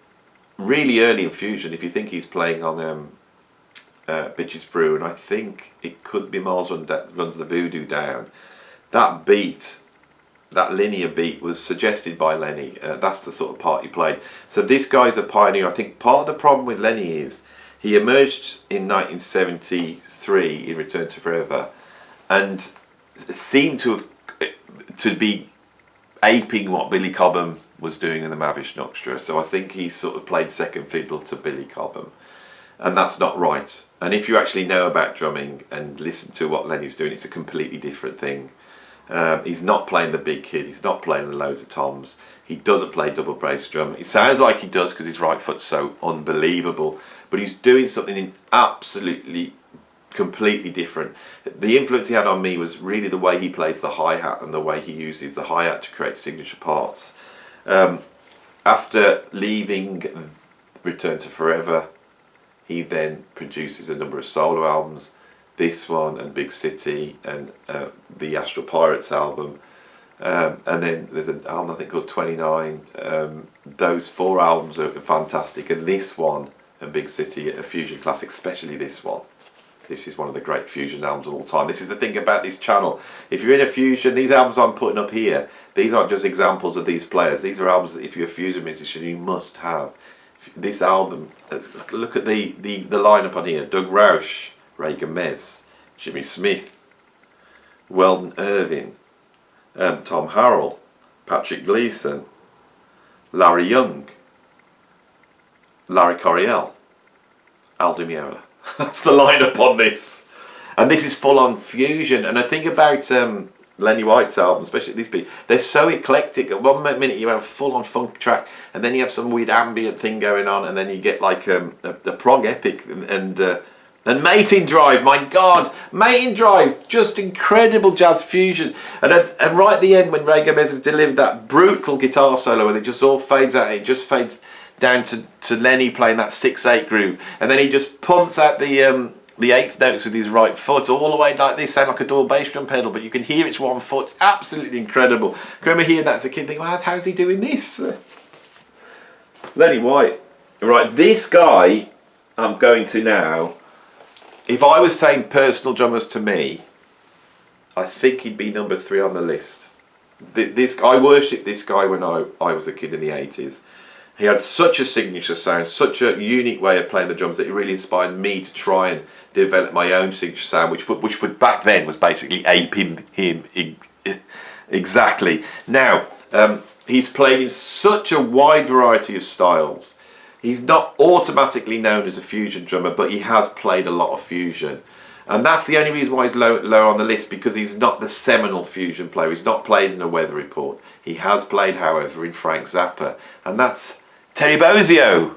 really early in Fusion. If you think he's playing on Bitches Brew, and I think it could be Miles Runs the Voodoo Down, that beat, that linear beat, was suggested by Lenny. That's the sort of part he played. So this guy's a pioneer. I think part of the problem with Lenny is he emerged in 1973 in Return to Forever and seemed to be aping what Billy Cobham was doing in the Mavish Orchestra. So I think he sort of played second fiddle to Billy Cobham, and that's not right. And if you actually know about drumming and listen to what Lenny's doing, it's a completely different thing. He's not playing the big kid, he's not playing loads of toms, he doesn't play double bass drum. It sounds like he does because his right foot's so unbelievable, but he's doing something absolutely completely different. The influence he had on me was really the way he plays the hi-hat and the way he uses the hi-hat to create signature parts. After leaving Return to Forever, he then produces a number of solo albums, this one and Big City and the Astral Pirates album, and then there's an album I think called 29. Those 4 albums are fantastic, and this one and Big City are fusion classics, especially this one. This is one of the great fusion albums of all time. This is the thing about this channel. If you're in a fusion, these albums I'm putting up here, these aren't just examples of these players. These are albums that if you're a fusion musician, you must have. This album, look at the lineup on here. Doug Rausch, Ray Gomez, Jimmy Smith, Weldon Irvin, Tom Harrell, Patrick Gleason, Larry Young, Larry Coryell, Al Di Meola. That's the lineup on this, and this is full on fusion. And I think about Lenny White's album, especially this beat, they're so eclectic. At one minute you have a full on funk track, and then you have some weird ambient thing going on, and then you get like a prog epic and Mating Drive. My God, Mating Drive, just incredible jazz fusion. And right at the end, when Ray Gomez has delivered that brutal guitar solo, and it just all fades out, it just fades down to Lenny playing that 6/8 groove, and then he just pumps out the 8th notes with his right foot all the way like this, sound like a double bass drum pedal, but you can hear it's one foot. Absolutely incredible. I remember hearing that as a kid, thinking, wow, how's he doing this? Lenny White. Right, this guy I'm going to now, if I was saying personal drummers to me, I think he'd be number 3 on the list. I worshipped this guy when I was a kid in the 80s. He had such a signature sound, such a unique way of playing the drums, that it really inspired me to try and develop my own signature sound, which back then was basically aping him exactly. Now, he's played in such a wide variety of styles. He's not automatically known as a fusion drummer, but he has played a lot of fusion. And that's the only reason why he's lower on the list, because he's not the seminal fusion player. He's not played in a Weather Report. He has played, however, in Frank Zappa. And that's Terry Bozzio.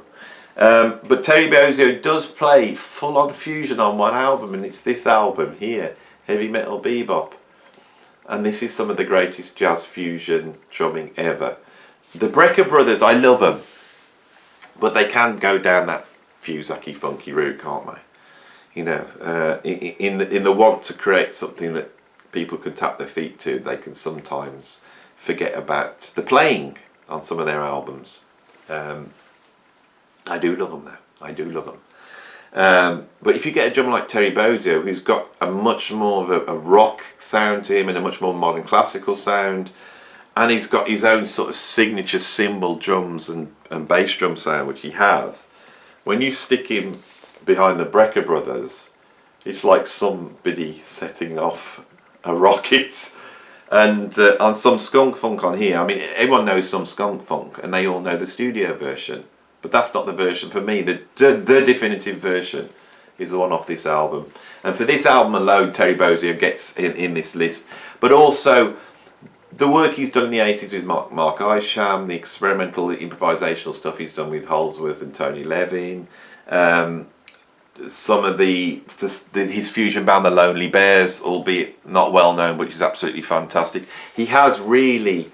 But Terry Bozzio does play full-on fusion on one album, and it's this album here, Heavy Metal Bebop. And this is some of the greatest jazz fusion drumming ever. The Brecker brothers, I love them. But they can go down that Fusaki funky route, can't they? You know, in the want to create something that people can tap their feet to, they can sometimes forget about the playing on some of their albums. I do love them though. I do love them. But if you get a drummer like Terry Bozzio, who's got a much more of a rock sound to him and a much more modern classical sound, and he's got his own sort of signature cymbal drums and bass drum sound, which he has, when you stick him behind the Brecker brothers, it's like somebody setting off a rocket. And on some skunk funk on here, I mean, everyone knows some skunk funk, and they all know the studio version, but that's not the version for me. The definitive version is the one off this album, and for this album alone, Terry Bozzio gets in this list. But also the work he's done in the 80s with Mark Isham, the experimental improvisational stuff he's done with Holdsworth and Tony Levin, some of his fusion band, the Lonely Bears, albeit not well known, which is absolutely fantastic. He has really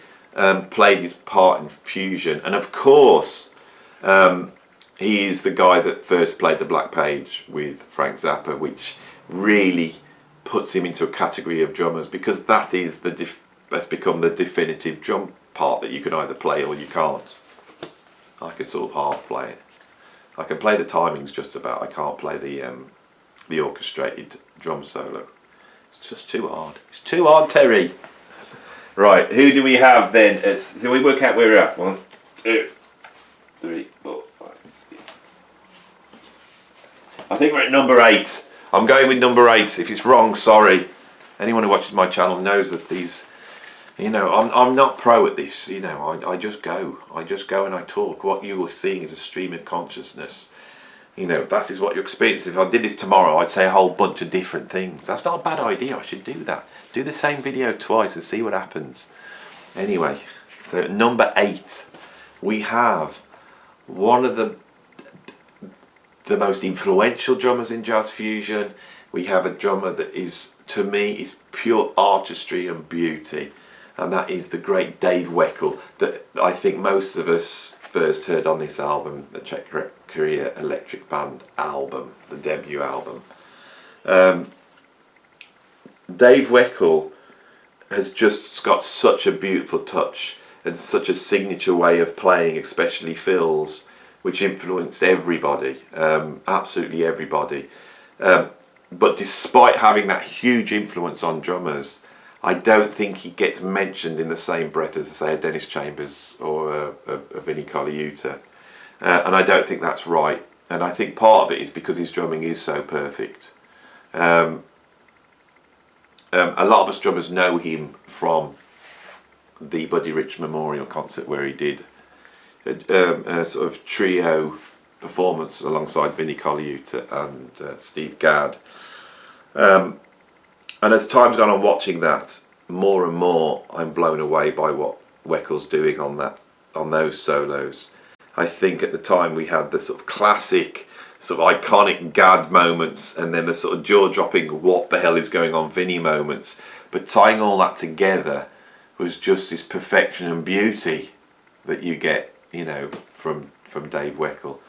played his part in fusion, and of course he is the guy that first played the Black Page with Frank Zappa, which really puts him into a category of drummers, because that is that's become the definitive drum part that you can either play or you can't. I could sort of half play it. I can play the timings just about. I can't play the orchestrated drum solo. It's just too hard. It's too hard, Terry. Right, who do we have then? So we work out where we're at. 1, 2, 3, 4, 5, 6. I think we're at number 8. I'm going with number 8. If it's wrong, sorry. Anyone who watches my channel knows that these, you know, I'm not pro at this. You know, I just go. I just go and I talk. What you're seeing is a stream of consciousness. You know, that is what you experience. If I did this tomorrow, I'd say a whole bunch of different things. That's not a bad idea. I should do that. Do the same video twice and see what happens. Anyway, so at number 8, we have one of the most influential drummers in jazz fusion. We have a drummer that is, to me, is pure artistry and beauty. And that is the great Dave Weckel, that I think most of us first heard on this album, the Czech Korea Electric Band album, the debut album. Dave Weckel has just got such a beautiful touch and such a signature way of playing, especially fills, which influenced everybody, absolutely everybody. But despite having that huge influence on drummers, I don't think he gets mentioned in the same breath as, say, a Dennis Chambers or a Vinnie Colaiuta. And I don't think that's right. And I think part of it is because his drumming is so perfect. A lot of us drummers know him from the Buddy Rich Memorial concert, where he did a sort of trio performance alongside Vinnie Colaiuta and Steve Gadd. And as time's gone on watching that, more and more I'm blown away by what Weckel's doing on those solos. I think at the time we had the sort of classic, sort of iconic Gadd moments, and then the sort of jaw-dropping what the hell is going on Vinnie moments. But tying all that together was just this perfection and beauty that you get, you know, from Dave Weckel.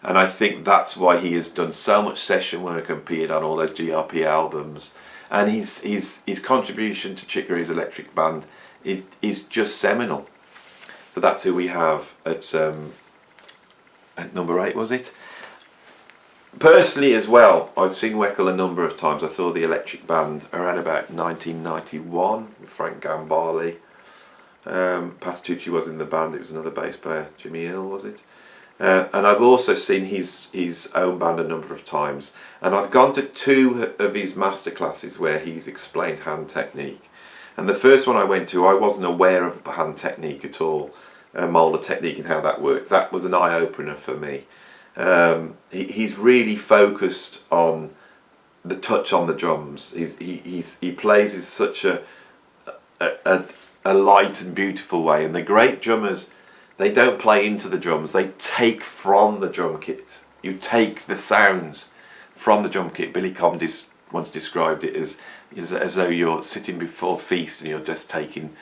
And I think that's why he has done so much session work and appeared on all those GRP albums. And his contribution to Chick Corea's Electric Band is just seminal. So that's who we have at number 8, was it? Personally as well, I've seen Weckel a number of times. I saw the Electric Band around about 1991 with Frank Gambale. Patitucci was in the band. It was another bass player, Jimmy Hill, was it? And I've also seen his own band a number of times, and I've gone to 2 of his masterclasses where he's explained hand technique. And the first one I went to, I wasn't aware of hand technique at all, molar technique and how that works. That was an eye-opener for me. He's really focused on the touch on the drums. He plays in such a light and beautiful way, and the great drummers, they don't play into the drums, they take from the drum kit. You take the sounds from the drum kit. Billy Cobham once described it as though you're sitting before a feast and you're just taking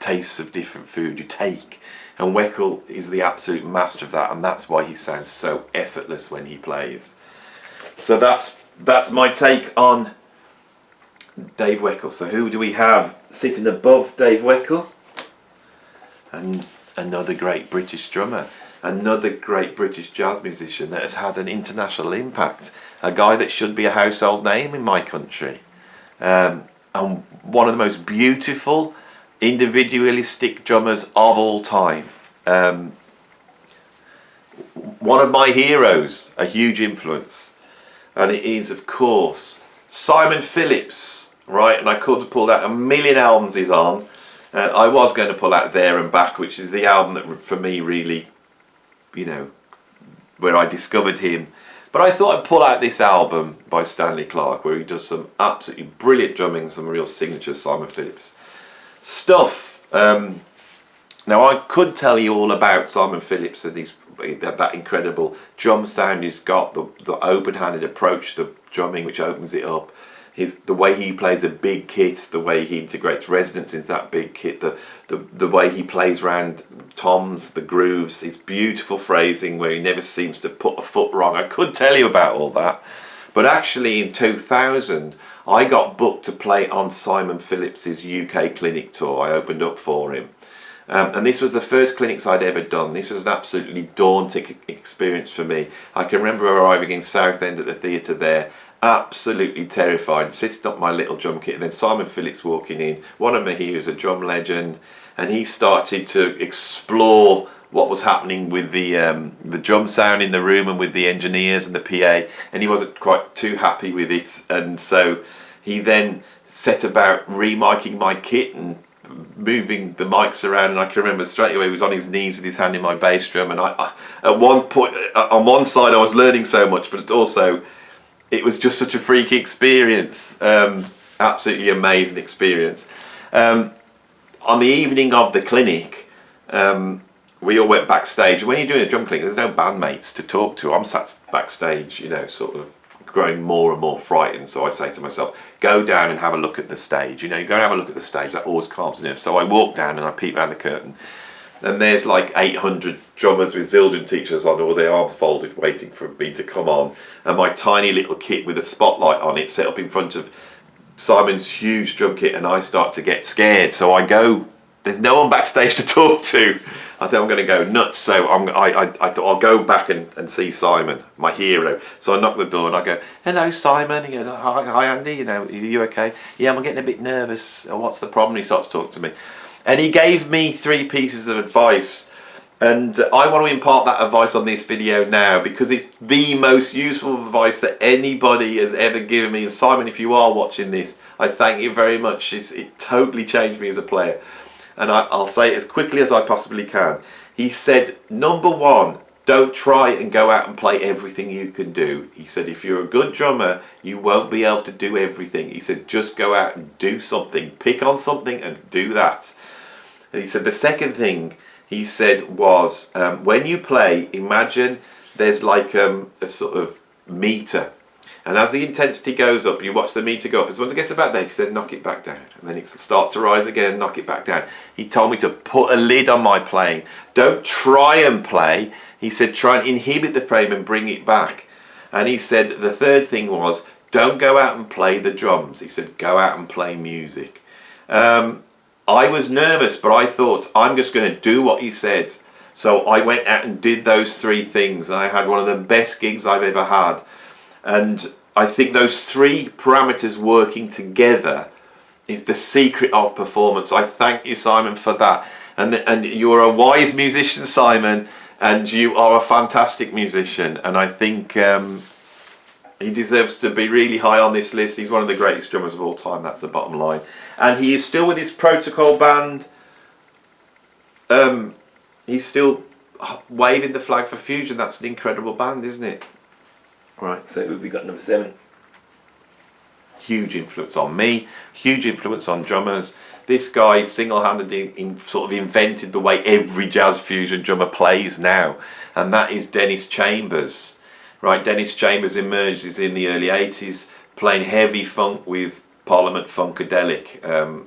tastes of different food. You take, and Weckel is the absolute master of that, and that's why he sounds so effortless when he plays. So that's my take on Dave Weckel. So who do we have sitting above Dave Weckel? And another great British drummer, another great British jazz musician that has had an international impact, a guy that should be a household name in my country, and one of the most beautiful individualistic drummers of all time. One of my heroes, a huge influence, and it is of course Simon Phillips, right? And I could have pulled out a million albums he's on. I was going to pull out There and Back, which is the album that for me really, where I discovered him. But I thought I'd pull out this album by Stanley Clarke, where he does some absolutely brilliant drumming, some real signature Simon Phillips stuff. Now I could tell you all about Simon Phillips and that incredible drum sound he's got, the open-handed approach to drumming which opens it up. The way he plays a big kit, the way he integrates resonance into that big kit, the way he plays around toms, the grooves, his beautiful phrasing where he never seems to put a foot wrong. I could tell you about all that. But actually in 2000, I got booked to play on Simon Phillips's UK clinic tour. I opened up for him. And this was the first clinics I'd ever done. This was an absolutely daunting experience for me. I can remember arriving in Southend at the theatre there, absolutely terrified, sitting up my little drum kit, and then Simon Phillips walking in, one of my heroes, a drum legend, and he started to explore what was happening with the drum sound in the room and with the engineers and the PA, and he wasn't quite too happy with it, and so he then set about remiking my kit and moving the mics around, and I can remember straight away he was on his knees with his hand in my bass drum, and I at one point, on one side I was learning so much, but also it was just such a freaky experience, absolutely amazing experience. On the evening of the clinic, we all went backstage, and when you're doing a drum clinic, there's no bandmates to talk to. I'm sat backstage, sort of growing more and more frightened, so I say to myself, go down and have a look at the stage. You go and have a look at the stage, that always calms the nerves. So I walk down and I peep around the curtain, and there's like 800 drummers with Zildjian teachers on, all their arms folded, waiting for me to come on, and my tiny little kit with a spotlight on it set up in front of Simon's huge drum kit, and I start to get scared. So I go, there's no one backstage to talk to. I think I'm going to go nuts, so I thought I'll go back and see Simon, my hero. So I knock the door and I go, hello Simon. He goes, hi Andy, are you okay? Yeah, I'm getting a bit nervous. What's the problem? He starts talking to me. And he gave me 3 pieces of advice, and I want to impart that advice on this video now because it's the most useful advice that anybody has ever given me. And Simon, if you are watching this, I thank you very much. It totally changed me as a player. And I'll say it as quickly as I possibly can. He said, number 1, don't try and go out and play everything you can do. He said, if you're a good drummer, you won't be able to do everything. He said, just go out and do something. Pick on something and do that. And he said, the second thing he said was, when you play, imagine there's like a sort of meter. And as the intensity goes up, you watch the meter go up. As once it gets about there, he said, knock it back down. And then it'll start to rise again, knock it back down. He told me to put a lid on my playing. Don't try and play. He said, try and inhibit the playing and bring it back. And he said, the third thing was, don't go out and play the drums. He said, go out and play music. I was nervous, but I thought, I'm just going to do what he said. So I went out and did those 3 things. And I had one of the best gigs I've ever had. And I think those 3 parameters working together is the secret of performance. I thank you, Simon, for that. And you're a wise musician, Simon, and you are a fantastic musician, and I think he deserves to be really high on this list. He's one of the greatest drummers of all time, that's the bottom line. And he is still with his Protocol band. He's still waving the flag for Fusion. That's an incredible band, isn't it? Right, so who have we got number 7? Huge influence on me, huge influence on drummers. This guy single-handedly sort of invented the way every jazz fusion drummer plays now, and that is Dennis Chambers. Right, Dennis Chambers emerges in the early 80s, playing heavy funk with Parliament Funkadelic.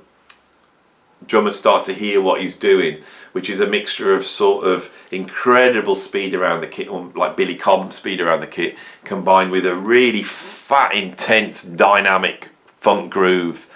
Drummers start to hear what he's doing, which is a mixture of sort of incredible speed around the kit, like Billy Cobham speed around the kit, combined with a really fat, intense, dynamic funk groove.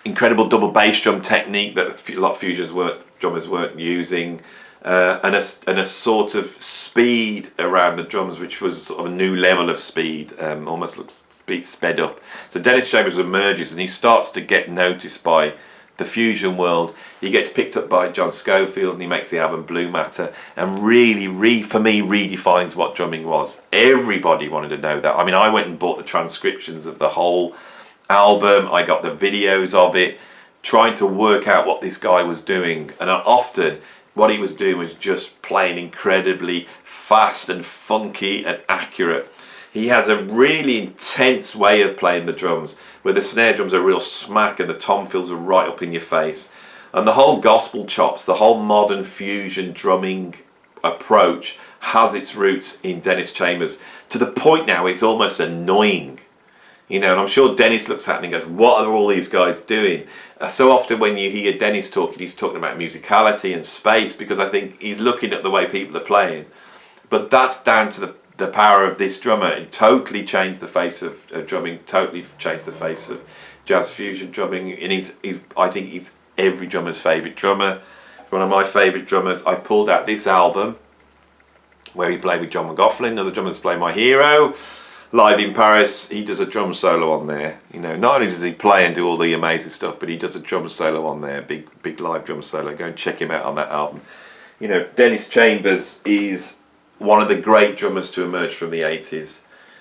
Incredible double bass drum technique that a lot of drummers weren't using, and a sort of speed around the drums, which was sort of a new level of speed, almost looks sped up. So Dennis Chambers emerges and he starts to get noticed by the fusion world. He gets picked up by John Scofield and he makes the album Blue Matter, and really, for me, redefines what drumming was. Everybody wanted to know that. I mean, I went and bought the transcriptions of the whole album. I got the videos of it, trying to work out what this guy was doing. And often what he was doing was just playing incredibly fast and funky and accurate. He has a really intense way of playing the drums, where the snare drums are real smack and the tom fills are right up in your face. And the whole gospel chops, the whole modern fusion drumming approach has its roots in Dennis Chambers, to the point now it's almost annoying. You know, and I'm sure Dennis looks at it and goes, what are all these guys doing? So often when you hear Dennis talking, he's talking about musicality and space, because I think he's looking at the way people are playing. But that's down to the power of this drummer. It totally changed the face of drumming, totally changed the face of jazz fusion drumming. And I think he's every drummer's favourite drummer. One of my favourite drummers. I've pulled out this album where he played with John McLaughlin. Other drummers play My Hero. Live in Paris, he does a drum solo on there. You know, not only does he play and do all the amazing stuff, but he does a drum solo on there, big live drum solo. Go and check him out on that album. You know, Dennis Chambers is one of the great drummers to emerge from the 80s.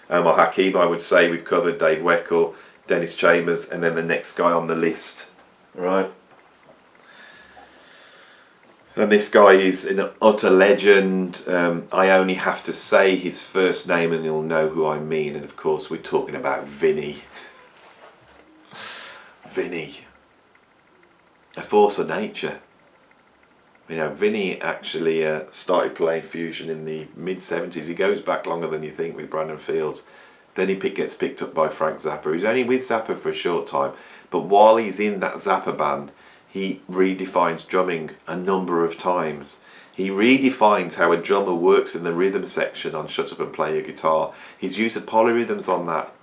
Well, Hakeem, I would say, we've covered Dave Weckel, Dennis Chambers, and then the next guy on the list, right? And this guy is an utter legend. I only have to say his first name and you'll know who I mean. And of course, we're talking about Vinny. Vinny. A force of nature. You know, Vinny actually started playing fusion in the mid-70s. He goes back longer than you think with Brandon Fields. Then he gets picked up by Frank Zappa. He's only with Zappa for a short time. But while he's in that Zappa band, he redefines drumming a number of times. He redefines how a drummer works in the rhythm section on Shut Up and Play Your Guitar. He's used the polyrhythms on that.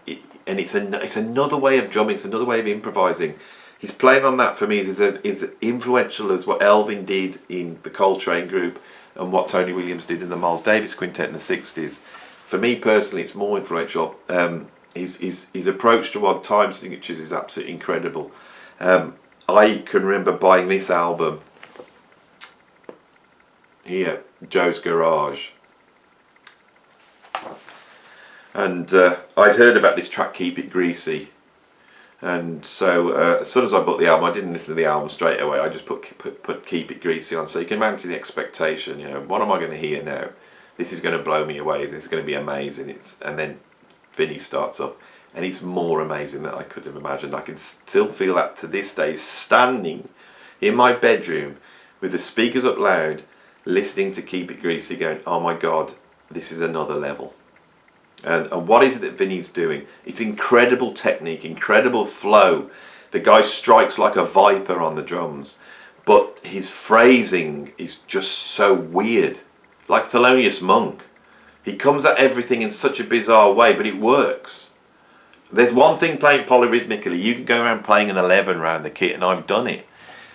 And it's another way of drumming, it's another way of improvising. His playing on that for me is influential as what Elvin did in the Coltrane group and what Tony Williams did in the Miles Davis Quintet in the 60s. For me personally, it's more influential. His approach to odd time signatures is absolutely incredible. I can remember buying this album here, Joe's Garage. And I'd heard about this track, Keep It Greasy. And so as soon as I bought the album, I didn't listen to the album straight away. I just put Keep It Greasy on. So you can imagine the expectation, you know, what am I going to hear now? This is going to blow me away. This is going to be amazing. And then Vinny starts up. And it's more amazing than I could have imagined. I can still feel that to this day, standing in my bedroom with the speakers up loud, listening to Keep It Greasy, going, oh my God, this is another level. And what is it that Vinny's doing? It's incredible technique, incredible flow. The guy strikes like a viper on the drums, but his phrasing is just so weird, like Thelonious Monk. He comes at everything in such a bizarre way, but it works. There's one thing playing polyrhythmically. You can go around playing an 11 around the kit, and I've done it.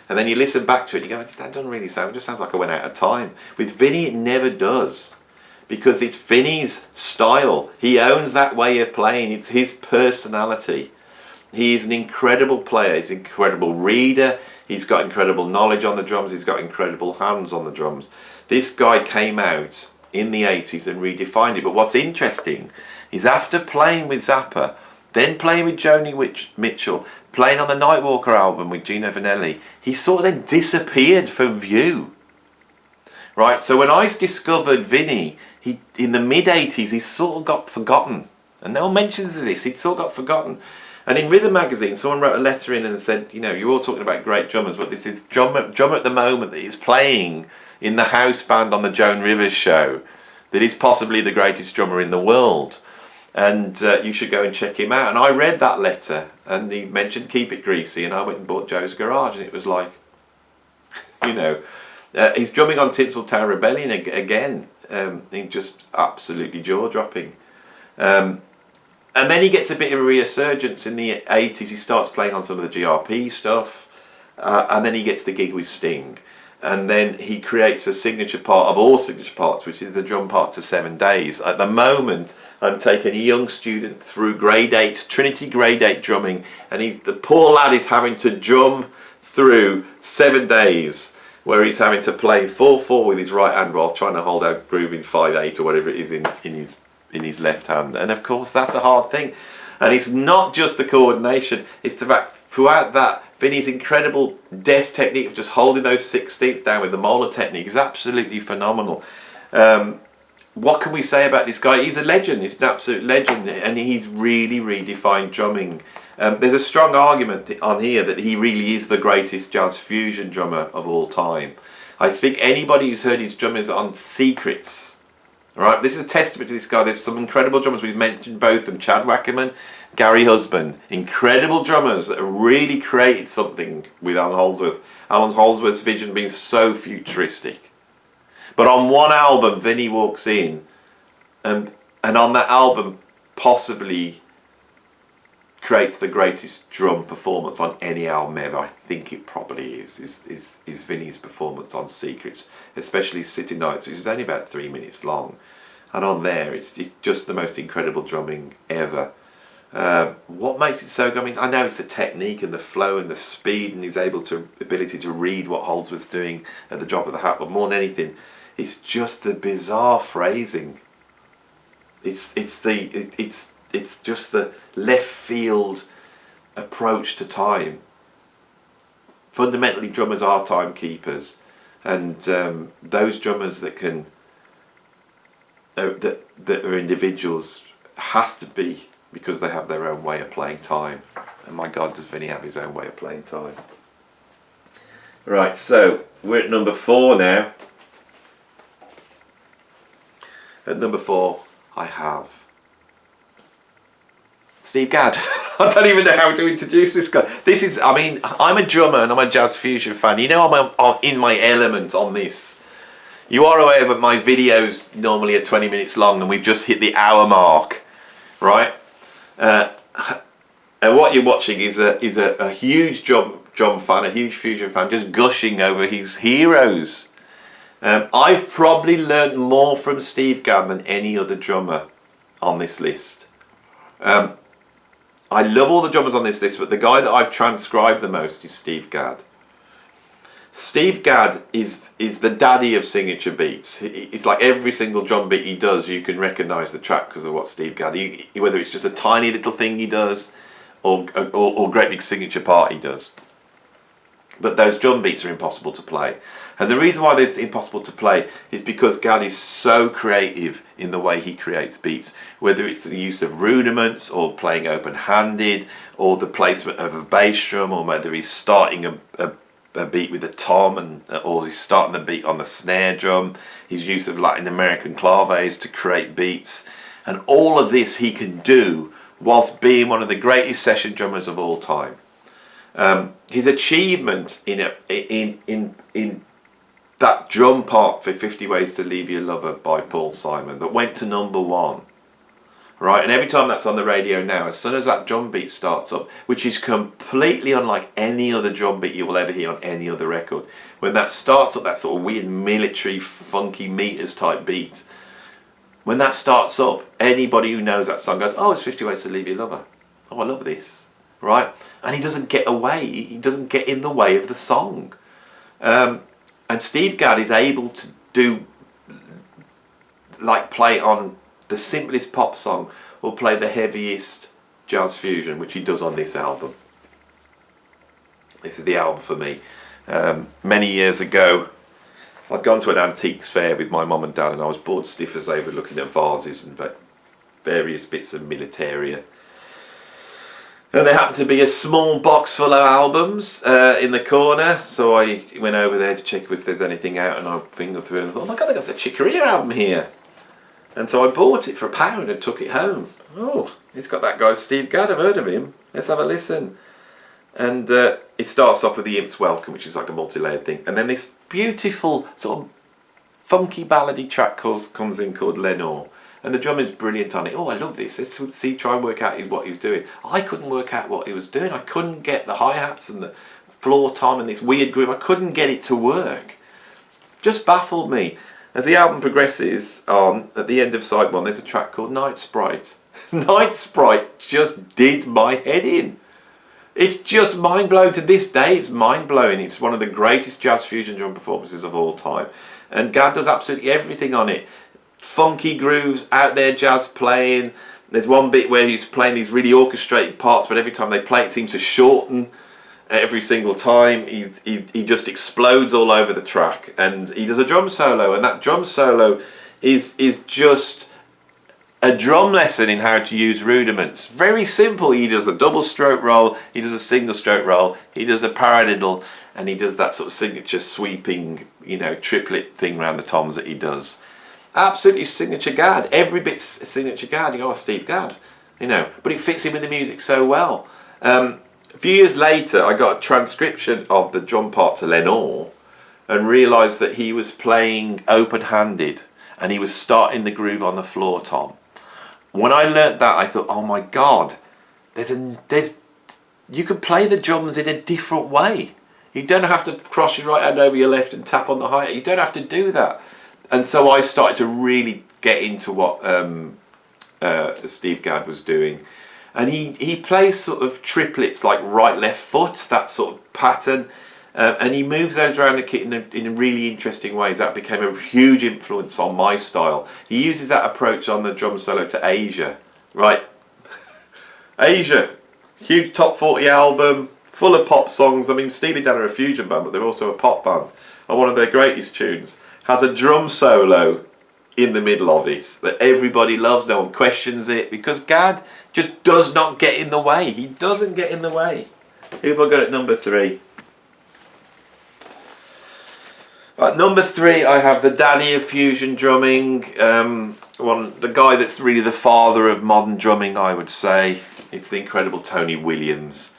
And then you listen back to it, you go, that doesn't really sound, it just sounds like I went out of time. With Vinny, it never does. Because it's Vinny's style. He owns that way of playing. It's his personality. He is an incredible player. He's an incredible reader. He's got incredible knowledge on the drums. He's got incredible hands on the drums. This guy came out in the 80s and redefined it. But what's interesting is after playing with Zappa, then playing with Joni Mitchell, playing on the Nightwalker album with Gino Vanelli, he sort of then disappeared from view. Right, so when I discovered Vinny, he in the mid-80s, he sort of got forgotten. And no one mentions this, he'd sort of got forgotten. And in Rhythm magazine, someone wrote a letter in and said, you know, you're all talking about great drummers, but this is drummer at the moment that is playing in the house band on the Joan Rivers show, that is possibly the greatest drummer in the world. And you should go and check him out. And I read that letter, and he mentioned Keep It Greasy, and I went and bought Joe's Garage, and it was like, you know, he's drumming on Tinseltown Rebellion again. He's just absolutely jaw-dropping. And then he gets a bit of a resurgence in the 80s. He starts playing on some of the GRP stuff, and then he gets the gig with Sting. And then he creates a signature part of all signature parts, which is the drum part to 7 Days. At the moment, I'm taking a young student through grade 8, Trinity grade 8 drumming, and the poor lad is having to drum through 7 days, where he's having to play 4/4 with his right hand while trying to hold out groove in 5/8 or whatever it is in his left hand. And of course, that's a hard thing. And it's not just the coordination, it's the fact throughout that, Vinny's incredible deft technique of just holding those 16ths down with the molar technique is absolutely phenomenal. What can we say about this guy? He's a legend, he's an absolute legend, and he's really redefined drumming. There's a strong argument on here that he really is the greatest jazz fusion drummer of all time. I think anybody who's heard his drummers on Secrets, right, this is a testament to this guy. There's some incredible drummers, we've mentioned both of them, Chad Wackerman, Gary Husband, incredible drummers that have really created something with Alan Holdsworth. Alan Holdsworth's vision being so futuristic. But on one album, Vinny walks in, and on that album possibly creates the greatest drum performance on any album ever. I think it probably is Vinny's performance on Secrets, especially City Nights, which is only about 3 minutes long. And on there, it's just the most incredible drumming ever. What makes it so good? I mean, I know it's the technique and the flow and the speed and his ability to read what Holdsworth's doing at the drop of the hat, but more than anything, it's just the bizarre phrasing. It's just the left field approach to time. Fundamentally, drummers are timekeepers, and those drummers that can that are individuals has to be because they have their own way of playing time. And my God, does Vinny have his own way of playing time. Right, so we're at number 4 now. At number 4, I have Steve Gadd. I don't even know how to introduce this guy. This is, I mean, I'm a drummer and I'm a jazz fusion fan. You know, I'm in my element on this. You are aware that my videos normally are 20 minutes long and we've just hit the hour mark, right? And what you're watching is a huge drum fan, a huge fusion fan, just gushing over his heroes. I've probably learned more from Steve Gadd than any other drummer on this list. I love all the drummers on this list, but the guy that I've transcribed the most is Steve Gadd. Steve Gadd is the daddy of signature beats. It's like every single drum beat he does, you can recognise the track because of what Steve Gadd, whether it's just a tiny little thing he does or great big signature part he does. But those drum beats are impossible to play. And the reason why they're impossible to play is because Gadd is so creative in the way he creates beats. Whether it's the use of rudiments or playing open-handed or the placement of a bass drum, or whether he's starting a beat with a tom or he's starting the beat on the snare drum, his use of Latin American claves to create beats. And all of this he can do whilst being one of the greatest session drummers of all time. His achievement in that drum part for 50 Ways to Leave Your Lover by Paul Simon that went to number 1, right? And every time that's on the radio now, as soon as that drum beat starts up, which is completely unlike any other drum beat you will ever hear on any other record, when that starts up, that sort of weird military funky meters type beat, when that starts up, anybody who knows that song goes, oh, it's 50 Ways to Leave Your Lover. Oh, I love this, right? and he doesn't get away. He doesn't get in the way of the song. And Steve Gadd is able to do, like, play on the simplest pop song or play the heaviest jazz fusion, which he does on this album. This is the album for me. Many years ago, I'd gone to an antiques fair with my mum and dad, and I was bored stiff as they were looking at vases and various bits of militaria. And there happened to be a small box full of albums in the corner, so I went over there to check if there's anything out, and I fingered through it and I thought, oh, I think there's a Chicoria album here. And so I bought it for £1 and took it home. Oh, it's got that guy Steve Gadd, I've heard of him. Let's have a listen. And it starts off with the Imp's Welcome, which is like a multi-layered thing. And then this beautiful sort of funky ballady track comes in called Lenore. And the drumming's brilliant on it. Oh, I love this. Let's see, try and work out what he was doing. I couldn't work out what he was doing. I couldn't get the hi-hats and the floor tom and this weird groove. I couldn't get it to work. Just baffled me. As the album progresses on, at the end of side 1, there's a track called Night Sprite. Night Sprite just did my head in. It's just mind-blowing. To this day, it's mind-blowing. It's one of the greatest jazz fusion drum performances of all time. And Gadd does absolutely everything on it. Funky grooves, out there jazz playing. There's one bit where he's playing these really orchestrated parts, but every time they play it seems to shorten every single time. He just explodes all over the track, and he does a drum solo, and that drum solo is just a drum lesson in how to use rudiments. Very simple. He does a double stroke roll, he does a single stroke roll, he does a paradiddle, and he does that sort of signature sweeping, triplet thing around the toms that he does. Absolutely signature Gadd. Every bit's signature Gadd. You go, oh, Steve Gadd, but it fits in with the music so well. A few years later, I got a transcription of the drum part to Lenore and realised that he was playing open-handed and he was starting the groove on the floor tom. When I learnt that, I thought, oh my God, you can play the drums in a different way. You don't have to cross your right hand over your left and tap on the hi-hat. You don't have to do that. And so I started to really get into what Steve Gadd was doing. And he plays sort of triplets, like right, left foot, that sort of pattern. And he moves those around the kit in really interesting ways. That became a huge influence on my style. He uses that approach on the drum solo to Asia. Right, Asia, huge top 40 album, full of pop songs. I mean, Steely Dan are a fusion band, but they're also a pop band. And one of their greatest tunes has a drum solo in the middle of it that everybody loves. No one questions it because Gadd just does not get in the way. He doesn't get in the way. Who have I got at number 3? At number 3, I have the daddy of fusion drumming. The guy that's really the father of modern drumming, I would say. It's the incredible Tony Williams.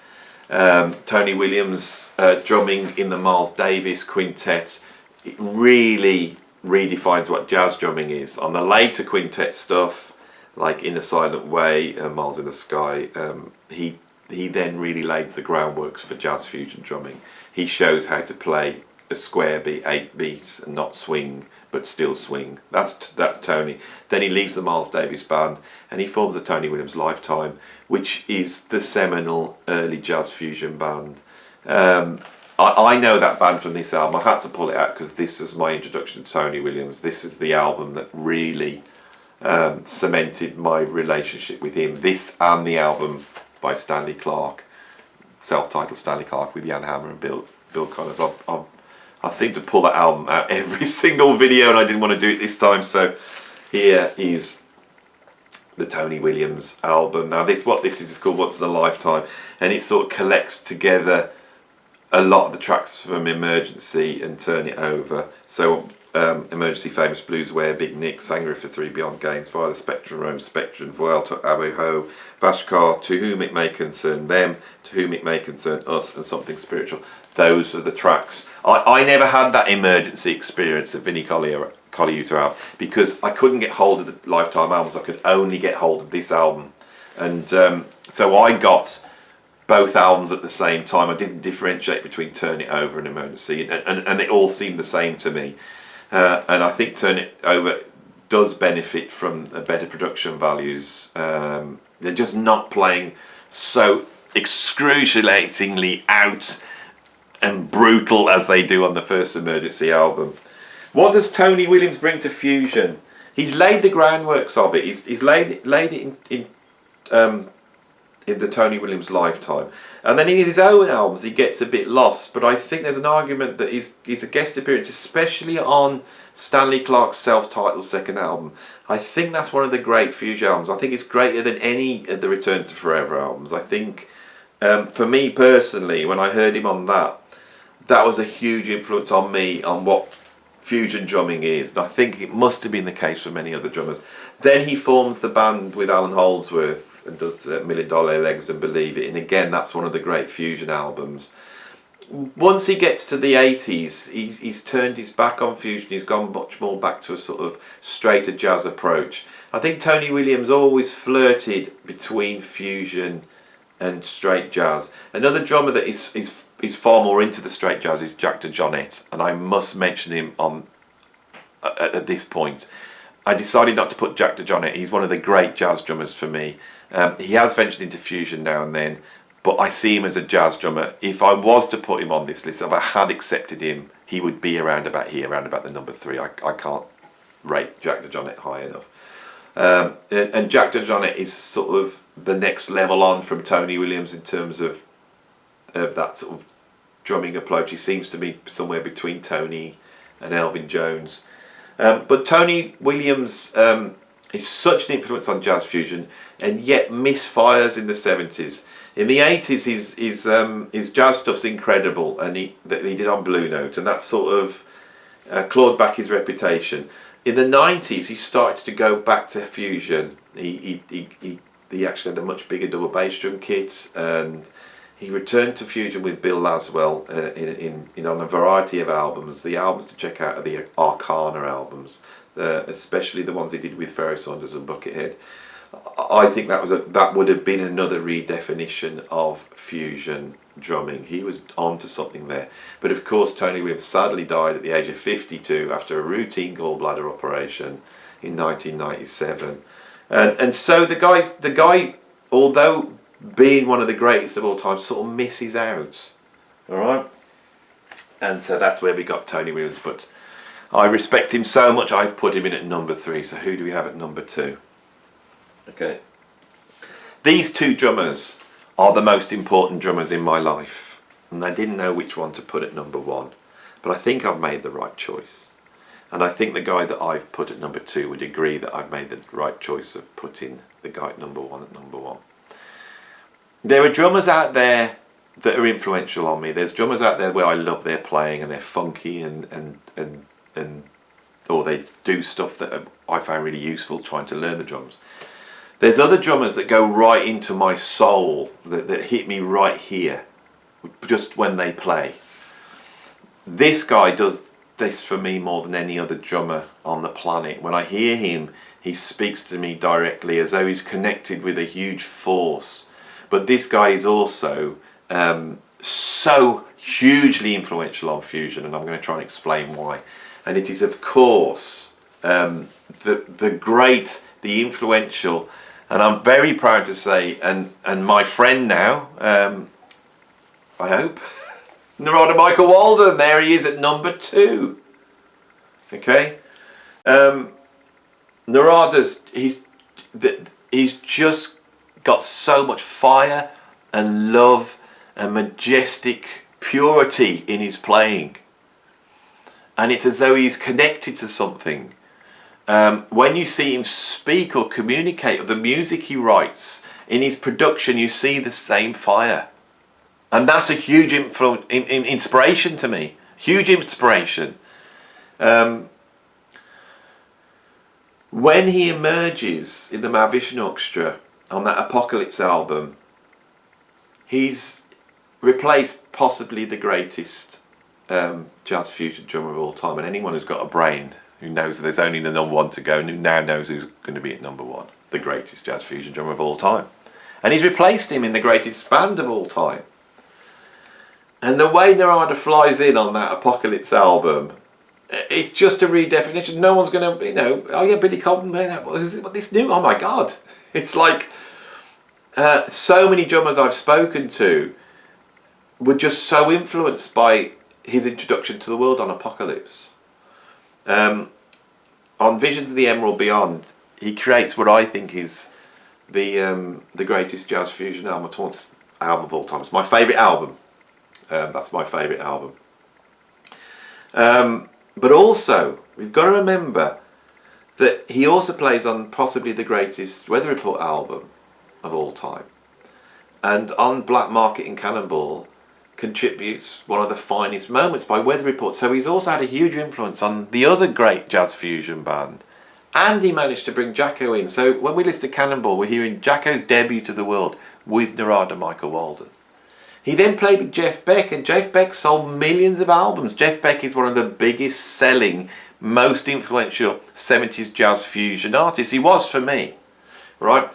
Tony Williams drumming in the Miles Davis Quintet. It really redefines what jazz drumming is. On the later quintet stuff, like In a Silent Way, Miles in the Sky, he then really lays the groundworks for jazz fusion drumming. He shows how to play a square beat, 8 beats, and not swing, but still swing. That's Tony. Then he leaves the Miles Davis band, and he forms the Tony Williams Lifetime, which is the seminal early jazz fusion band. I know that band from this album. I had to pull it out because this was my introduction to Tony Williams. This was the album that really cemented my relationship with him. This and the album by Stanley Clarke, self-titled Stanley Clarke with Jan Hammer and Bill Connors. I seem to pull that album out every single video, and I didn't want to do it this time. So here is the Tony Williams album. Now this is called Once in a Lifetime, and it sort of collects together a lot of the tracks from Emergency and Turn It Over. So Emergency, Famous Blues, Where, Big Nick, Sanger for 3, Beyond Games, Fire the Spectrum, Rome Spectrum, Voyelle, to Abu Ho, Vashkar, To Whom It May Concern Them, To Whom It May Concern Us, and Something Spiritual. Those are the tracks. I never had that Emergency experience that Vinnie Colaiuta had, because I couldn't get hold of the Lifetime albums. I could only get hold of this album. And so I got both albums at the same time. I didn't differentiate between Turn It Over and Emergency, and they all seemed the same to me. And I think Turn It Over does benefit from better production values. They're just not playing so excruciatingly out and brutal as they do on the first Emergency album. What does Tony Williams bring to fusion? He's laid the groundworks of it. He's laid it in the Tony Williams lifetime, and then in his own albums he gets a bit lost. But I think there's an argument that he's a guest appearance, especially on Stanley Clarke's self-titled second album. I think that's one of the great fusion albums. I think it's greater than any of the Return to Forever albums. I think, for me personally, when I heard him on that was a huge influence on me on what fusion drumming is, and I think it must have been the case for many other drummers. Then he forms the band with Alan Holdsworth and does $1 Million Legs and Believe It, and again that's one of the great fusion albums. Once he gets to the 80s, he's turned his back on fusion. He's gone much more back to a sort of straighter jazz approach. I think Tony Williams always flirted between fusion and straight jazz. Another drummer that is far more into the straight jazz is Jack DeJohnette, and I must mention him on at this point. I decided not to put Jack DeJohnette. He's one of the great jazz drummers for me. He has ventured into fusion now and then, but I see him as a jazz drummer. If I was to put him on this list, if I had accepted him, he would be around about here, around about the number 3. I can't rate Jack DeJohnette high enough. And Jack DeJohnette is sort of the next level on from Tony Williams in terms of that sort of drumming approach. He seems to be somewhere between Tony and Elvin Jones. But Tony Williams is such an influence on jazz fusion, and yet misfires in the 70s. In the 80s, his jazz stuff's incredible, and he did on Blue Note, and that sort of clawed back his reputation. In the 90s, he started to go back to fusion. He actually had a much bigger double bass drum kit, and he returned to fusion with Bill Laswell on a variety of albums. The albums to check out are the Arcana albums, especially the ones he did with Pharoah Sanders and Buckethead. I think that would have been another redefinition of fusion drumming. He was onto something there. But of course, Tony Williams sadly died at the age of 52 after a routine gallbladder operation in 1997. And so the guy, although being one of the greatest of all time, sort of misses out. All right? And so that's where we got Tony Williams. But I respect him so much, I've put him in at number 3. So who do we have at number 2? Okay. These two drummers are the most important drummers in my life, and I didn't know which one to put at number 1, but I think I've made the right choice, and I think the guy that I've put at number 2 would agree that I've made the right choice of putting the guy at number 1 at number 1. There are drummers out there that are influential on me. There's drummers out there where I love their playing and they're funky and or they do stuff that I found really useful trying to learn the drums. There's other drummers that go right into my soul, that hit me right here, just when they play. This guy does this for me more than any other drummer on the planet. When I hear him, he speaks to me directly as though he's connected with a huge force. But this guy is also so hugely influential on fusion, and I'm going to try and explain why. And it is, of course, the great, the influential, and I'm very proud to say, and my friend now, I hope, Narada Michael Walden. There he is at number 2. Okay, Narada's he's just got so much fire and love and majestic purity in his playing, and it's as though he's connected to something. When you see him speak or communicate, or the music he writes, in his production, you see the same fire. And that's a huge inspiration to me. Huge inspiration. When he emerges in the Mahavishnu Orchestra on that Apocalypse album, he's replaced possibly the greatest jazz fusion drummer of all time. And anyone who's got a brain, who knows that there's only the number 1 to go, and who now knows who's going to be at number 1, the greatest jazz fusion drummer of all time. And he's replaced him in the greatest band of all time. And the way Narada flies in on that Apocalypse album, it's just a redefinition. No one's going to, oh yeah, Billy Cobham, what this new, oh my God. It's like, So many drummers I've spoken to were just so influenced by his introduction to the world on Apocalypse. On Visions of the Emerald Beyond, he creates what I think is the greatest jazz fusion album of all time. It's my favourite album. That's my favourite album. But also, we've got to remember that he also plays on possibly the greatest Weather Report album of all time. And on Black Market and Cannonball contributes one of the finest moments by Weather Report. So he's also had a huge influence on the other great jazz fusion band. And he managed to bring Jacko in. So when we listen to Cannonball, we're hearing Jacko's debut to the world with Narada Michael Walden. He then played with Jeff Beck, and Jeff Beck sold millions of albums. Jeff Beck is one of the biggest selling, most influential 70s jazz fusion artists. He was for me, right?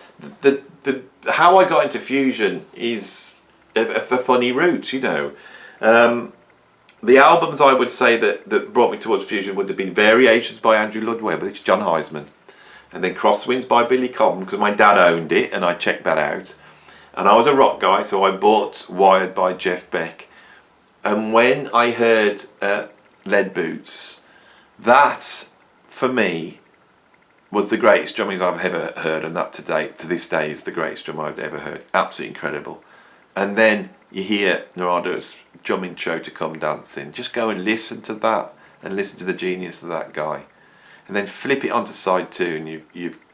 How I got into fusion is a funny route, you know. The albums I would say that brought me towards fusion would have been Variations by Andrew Ludwig, which is John Heisman, and then Crosswinds by Billy Cobham, because my dad owned it and I checked that out. And I was a rock guy, so I bought Wired by Jeff Beck. And when I heard Lead Boots, that, for me, was the greatest drumming I've ever heard, and that to this day is the greatest drum I've ever heard. Absolutely incredible. And then you hear Narada's drumming show to Come Dancing. Just go and listen to that, and listen to the genius of that guy. And then flip it onto side 2, and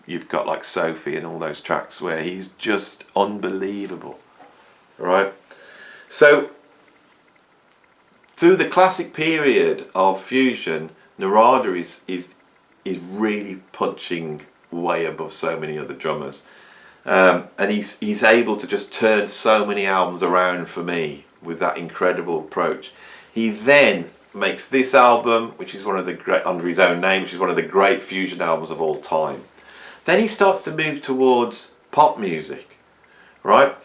you've got like Sophie and all those tracks where he's just unbelievable, right? So through the classic period of fusion, Narada is really punching way above so many other drummers, and he's able to just turn so many albums around for me with that incredible approach. He then makes this album, which is one of the great, under his own name, which is one of the great fusion albums of all time. Then he starts to move towards pop music, right?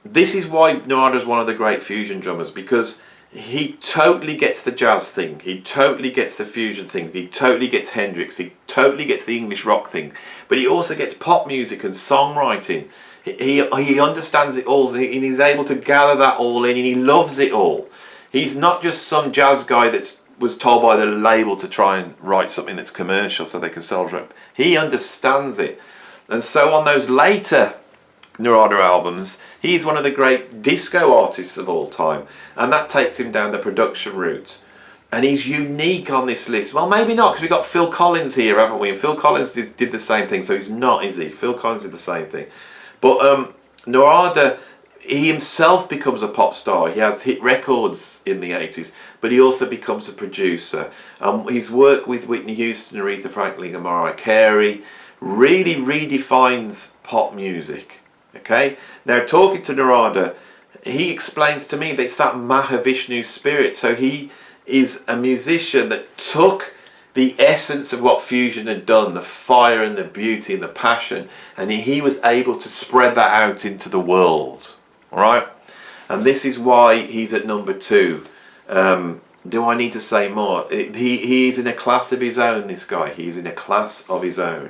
This is why Narada's one of the great fusion drummers, because he totally gets the jazz thing, he totally gets the fusion thing, he totally gets Hendrix, he totally gets the English rock thing, but he also gets pop music and songwriting. He understands it all, and he's able to gather that all in, and he loves it all. He's not just some jazz guy that was told by the label to try and write something that's commercial so they can sell it. He understands it. And so on those later Narada albums, he's one of the great disco artists of all time. And that takes him down the production route. And he's unique on this list. Well, maybe not, because we've got Phil Collins here, haven't we? And Phil Collins did the same thing, so he's not, is he? Phil Collins did the same thing. But Narada, he himself becomes a pop star. He has hit records in the 80s, but he also becomes a producer. His work with Whitney Houston, Aretha Franklin and Mariah Carey really redefines pop music. Okay? Now, talking to Narada, he explains to me that it's that Mahavishnu spirit. So he is a musician that took the essence of what fusion had done, the fire and the beauty and the passion, and he was able to spread that out into the world. All right? And this is why he's at number 2. Do I need to say more? He's in a class of his own, this guy. He's in a class of his own.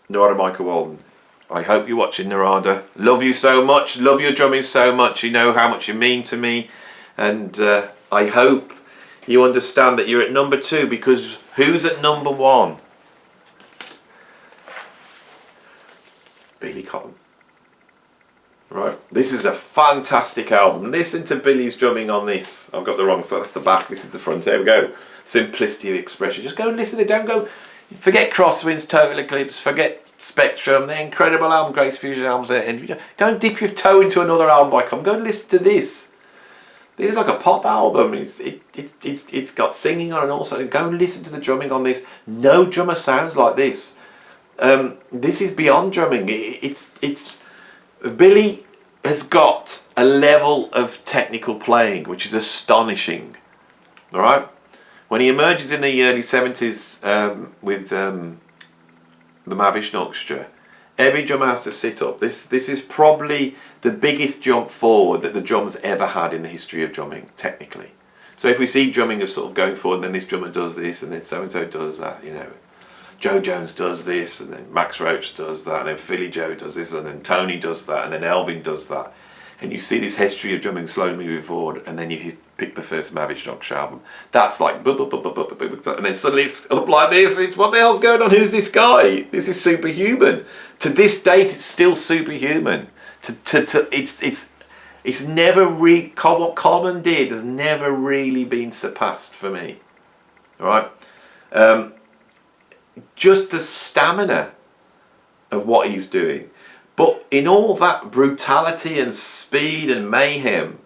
Narada Michael Walden. I hope you're watching, Narada. Love you so much. Love your drumming so much. You know how much you mean to me. And I hope you understand that you're at number 2, because who's at number 1? Billy Cobham. Right, this is a fantastic album. Listen to Billy's drumming on this. I've got the wrong side, that's the back, this is the front. There we go. Simplicity of expression. Just go and listen to it. Don't go, forget Crosswinds, Total Eclipse, forget Spectrum, the incredible album, greatest fusion albums. And go and dip your toe into another album by Cobham. Go and listen to this. This is like a pop album. It's got singing on, and also go and listen to the drumming on this. No drummer sounds like this. This is beyond drumming. It's Billy has got a level of technical playing which is astonishing. All right, when he emerges in the early 70s with the Mahavishnu Orchestra, every drummer has to sit up. This is probably the biggest jump forward that the drum's ever had in the history of drumming, technically. So if we see drumming as sort of going forward, then this drummer does this, and then so and so does that, you know. Joe Jones does this, and then Max Roach does that, and then Philly Joe does this, and then Tony does that, and then Elvin does that. And you see this history of drumming slowly moving forward, and then you pick the first Mavish Knox album. That's like, and then suddenly it's up like this. It's what the hell's going on? Who's this guy? This is superhuman. To this date, it's still superhuman. It's never what Coleman did has never really been surpassed for me. All right, just the stamina of what he's doing. But in all that brutality and speed and mayhem,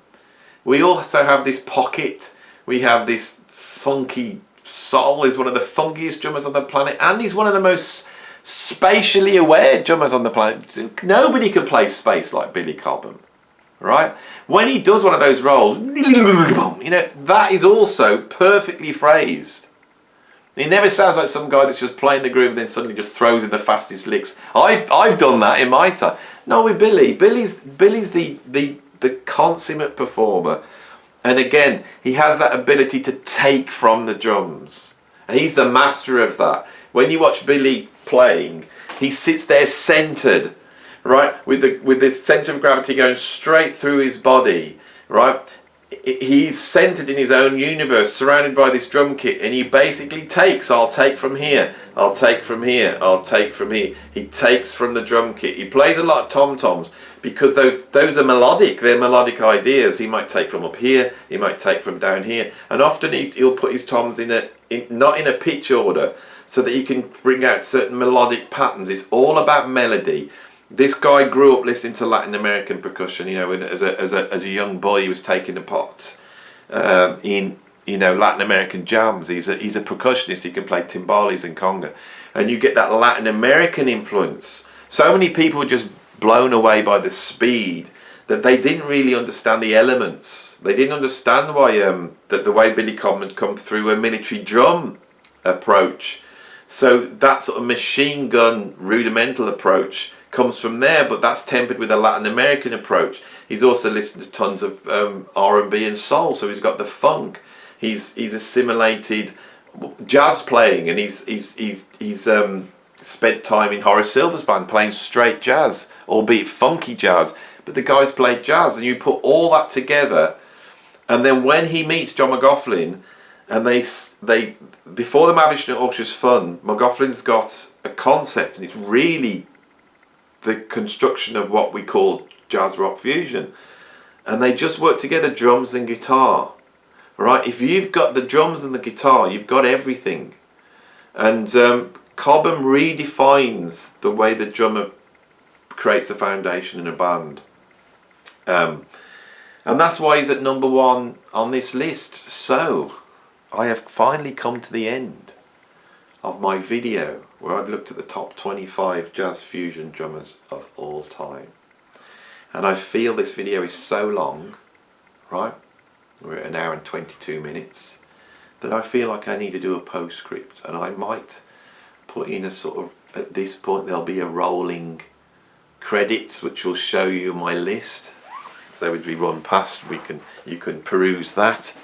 we also have this pocket. We have this funky soul. He's one of the funkiest drummers on the planet, and he's one of the most spatially aware drummers on the planet. Nobody can play space like Billy Cobham, right? When he does one of those rolls, you know, that is also perfectly phrased. He never sounds like some guy that's just playing the groove and then suddenly just throws in the fastest licks. I've done that in my time. No, with Billy. Billy's the consummate performer. And again, he has that ability to take from the drums. And he's the master of that. When you watch Billy playing, he sits there centered, right? With this center of gravity going straight through his body, right? He's centered in his own universe, surrounded by this drum kit, and he basically takes. I'll take from here, I'll take from here, I'll take from here. He takes from the drum kit. He plays a lot of tom-toms because those are melodic. They're melodic ideas. He might take from up here, he might take from down here, and often he'll put his toms not in a pitch order, so that he can bring out certain melodic patterns. It's all about melody. This guy grew up listening to Latin American percussion. You know, as a young boy, he was taking a pot in Latin American jams. He's a percussionist. He can play timbales and conga, and you get that Latin American influence. So many people were just blown away by the speed that they didn't really understand the elements. They didn't understand why that the way Billy Cobham had come through a military drum approach. So that sort of machine gun rudimental approach comes from there, but that's tempered with a Latin American approach. He's also listened to tons of R&B and soul, so he's got the funk. He's assimilated jazz playing, and he's spent time in Horace Silver's band playing straight jazz, albeit funky jazz. But the guy's played jazz, and you put all that together, and then when he meets John Mclaughlin, and they before the Mavish Orchestra's fun, Mclaughlin's got a concept, and it's really the construction of what we call jazz rock fusion, and they just work together, drums and guitar, right? If you've got the drums and the guitar, you've got everything. And Cobham redefines the way the drummer creates a foundation in a band, and that's why he's at number one on this list. So I have finally come to the end of my video where I've looked at the top 25 jazz fusion drummers of all time. And I feel this video is so long, right? We're at 1 hour and 22 minutes, that I feel like I need to do a postscript, and I might put in a sort of, at this point there'll be a rolling credits which will show you my list. So as we run past, you can peruse that,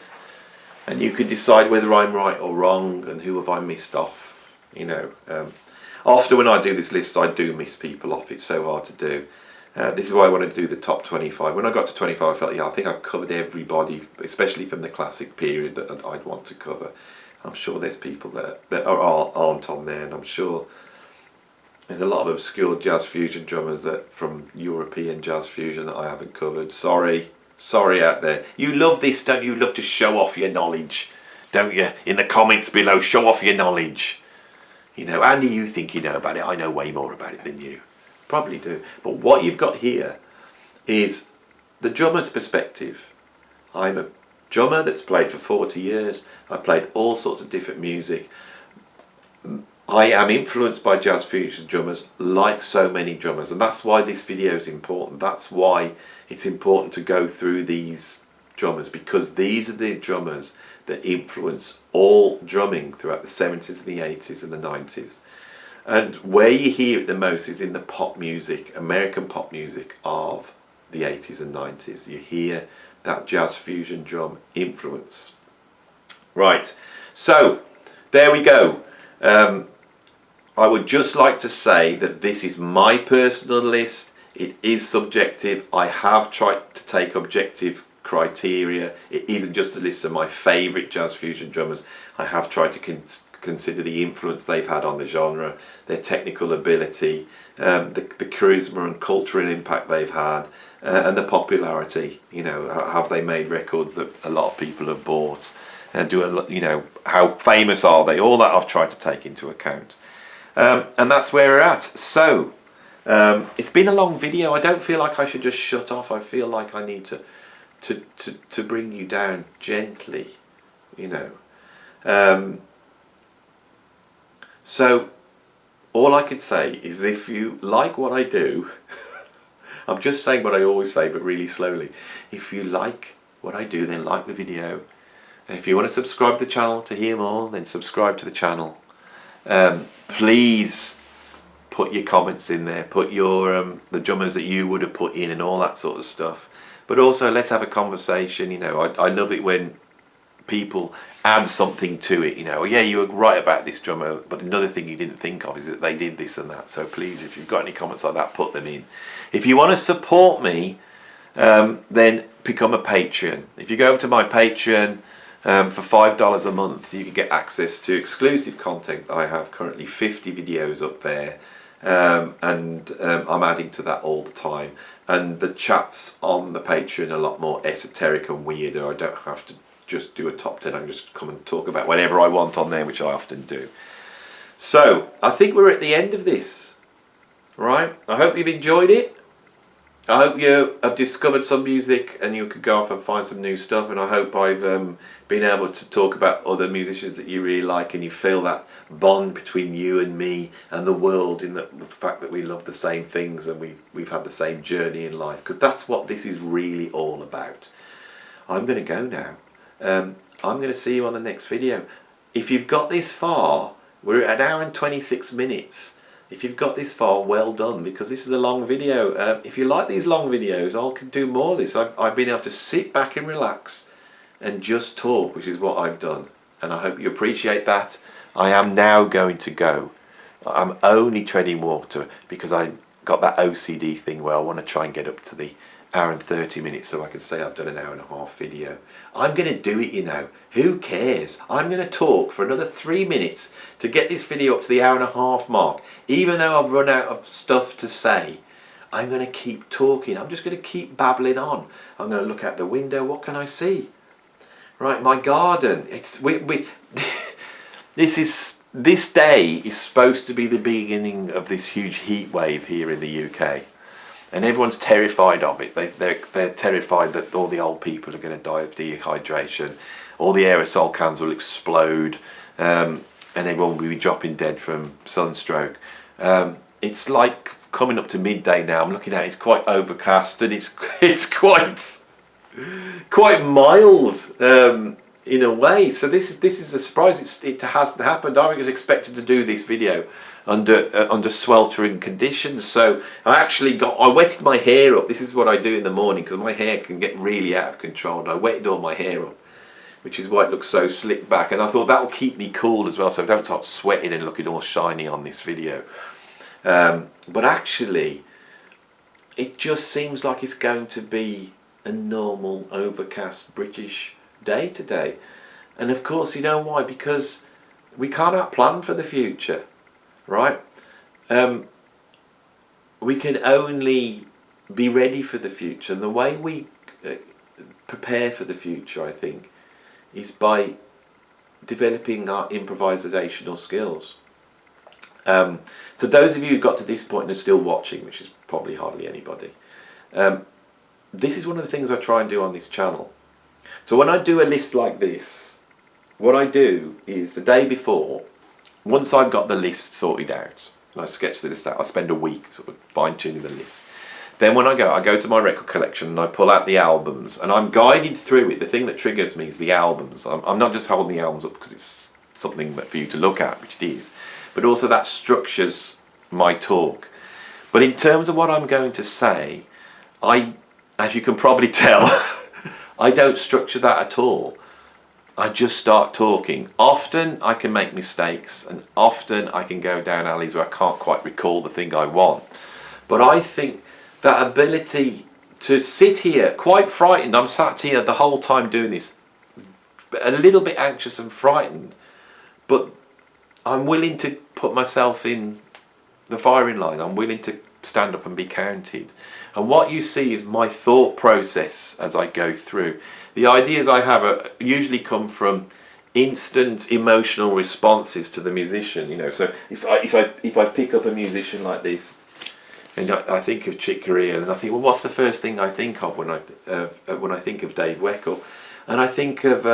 and you can decide whether I'm right or wrong and who have I missed off. You know, often when I do this list, I do miss people off. It's so hard to do. This is why I want to do the top 25. When I got to 25, I felt, yeah, I think I've covered everybody, especially from the classic period that I'd want to cover. I'm sure there's people that aren't on there, and I'm sure there's a lot of obscure jazz fusion drummers that from European jazz fusion that I haven't covered. Sorry out there. You love this, don't you? Love to show off your knowledge, don't you? In the comments below, show off your knowledge. You know, Andy, you think you know about it. I know way more about it than you. Probably do. But what you've got here is the drummer's perspective. I'm a drummer that's played for 40 years. I've played all sorts of different music. I am influenced by jazz fusion drummers, like so many drummers. And that's why this video is important. That's why it's important to go through these drummers, because these are the drummers that influence all drumming throughout the 70s and the 80s and the 90s. And where you hear it the most is in the pop music, American pop music of the 80s and 90s. You hear that jazz fusion drum influence. Right, so there we go. I would just like to say that this is my personal list. It is subjective. I have tried to take objective criteria. It isn't just a list of my favourite jazz fusion drummers. I have tried to consider the influence they've had on the genre, their technical ability, the charisma and cultural impact they've had, and the popularity. You know, have they made records that a lot of people have bought? And how famous are they? All that I've tried to take into account. And that's where we're at. So, it's been a long video. I don't feel like I should just shut off. I feel like I need to bring you down gently, you know. So, all I can say is if you like what I do, I'm just saying what I always say, but really slowly. If you like what I do, then like the video. And if you want to subscribe to the channel to hear more, then subscribe to the channel. Please put your comments in there, put your the drummers that you would have put in and all that sort of stuff. But also let's have a conversation. You know, I love it when people add something to it. You know, yeah, you were right about this drummer, but another thing you didn't think of is that they did this and that. So please, if you've got any comments like that, put them in. If you want to support me, then become a Patreon. If you go over to my Patreon, for $5 a month, you can get access to exclusive content. I have currently 50 videos up there, and I'm adding to that all the time. And the chats on the Patreon are a lot more esoteric and weirder. I don't have to just do a top 10. I can just come and talk about whatever I want on there, which I often do. So, I think we're at the end of this. Right? I hope you've enjoyed it. I hope you have discovered some music and you could go off and find some new stuff, and I hope I've been able to talk about other musicians that you really like and you feel that bond between you and me and the world in the fact that we love the same things and we've had the same journey in life, because that's what this is really all about. I'm going to go now. I'm going to see you on the next video. If you've got this far, we're at 1 hour and 26 minutes. If you've got this far, well done, because this is a long video. If you like these long videos, I can do more of this. I've been able to sit back and relax and just talk, which is what I've done. And I hope you appreciate that. I am now going to go. I'm only treading water because I got that OCD thing where I want to try and get up to the 1 hour and 30 minutes so I can say I've done an 1.5 hour video. I'm going to do it, you know. Who cares? I'm going to talk for another 3 minutes to get this video up to the 1.5 hour mark. Even though I've run out of stuff to say, I'm going to keep talking. I'm just going to keep babbling on. I'm going to look out the window. What can I see? Right, my garden. This day is supposed to be the beginning of this huge heat wave here in the UK. And everyone's terrified of it. They're terrified that all the old people are going to die of dehydration. All the aerosol cans will explode. And everyone will be dropping dead from sunstroke. It's like coming up to midday now. I'm looking at it. It's quite overcast and it's quite mild in a way. So this is a surprise. It hasn't happened. I was expected to do this video under sweltering conditions. So I wetted my hair up. This is what I do in the morning because my hair can get really out of control, and I wetted all my hair up, which is why it looks so slicked back. And I thought that will keep me cool as well, so I don't start sweating and looking all shiny on this video. But actually, it just seems like it's going to be a normal overcast British day today. And of course, you know why? Because we cannot plan for the future. Right? We can only be ready for the future. And the way we prepare for the future, I think, is by developing our improvisational skills. So those of you who've got to this point and are still watching, which is probably hardly anybody, this is one of the things I try and do on this channel. So when I do a list like this, what I do is the day before, once I've got the list sorted out, and I sketch the list out, I spend a week sort of fine-tuning the list. Then when I go to my record collection and I pull out the albums, and I'm guided through it. The thing that triggers me is the albums. I'm not just holding the albums up because it's something for you to look at, which it is, but also that structures my talk. But in terms of what I'm going to say, as you can probably tell, I don't structure that at all. I just start talking. Often I can make mistakes, and often I can go down alleys where I can't quite recall the thing I want. But I think that ability to sit here, quite frightened, I'm sat here the whole time doing this, a little bit anxious and frightened, but I'm willing to put myself in the firing line. I'm willing to stand up and be counted. And what you see is my thought process as I go through. The ideas I have usually come from instant emotional responses to the musician. You know, so if I pick up a musician like this, and I think of Chick Corea, and I think, well, what's the first thing I think of when I think of Dave Weckel? And I think of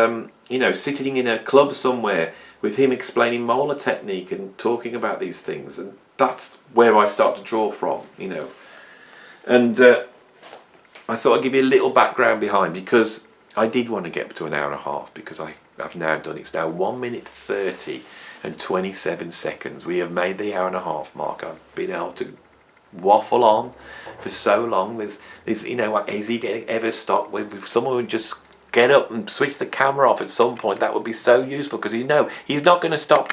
you know, sitting in a club somewhere with him explaining molar technique and talking about these things, and that's where I start to draw from, you know. And I thought I'd give you a little background behind, because I did want to get up to an hour and a half, because I've now done, it's now 1 minute 30 and 27 seconds. We have made the hour and a half mark. I've been able to waffle on for so long. There's you know, is he getting ever stopped? If someone would just get up and switch the camera off at some point, that would be so useful, because you know he's not going to stop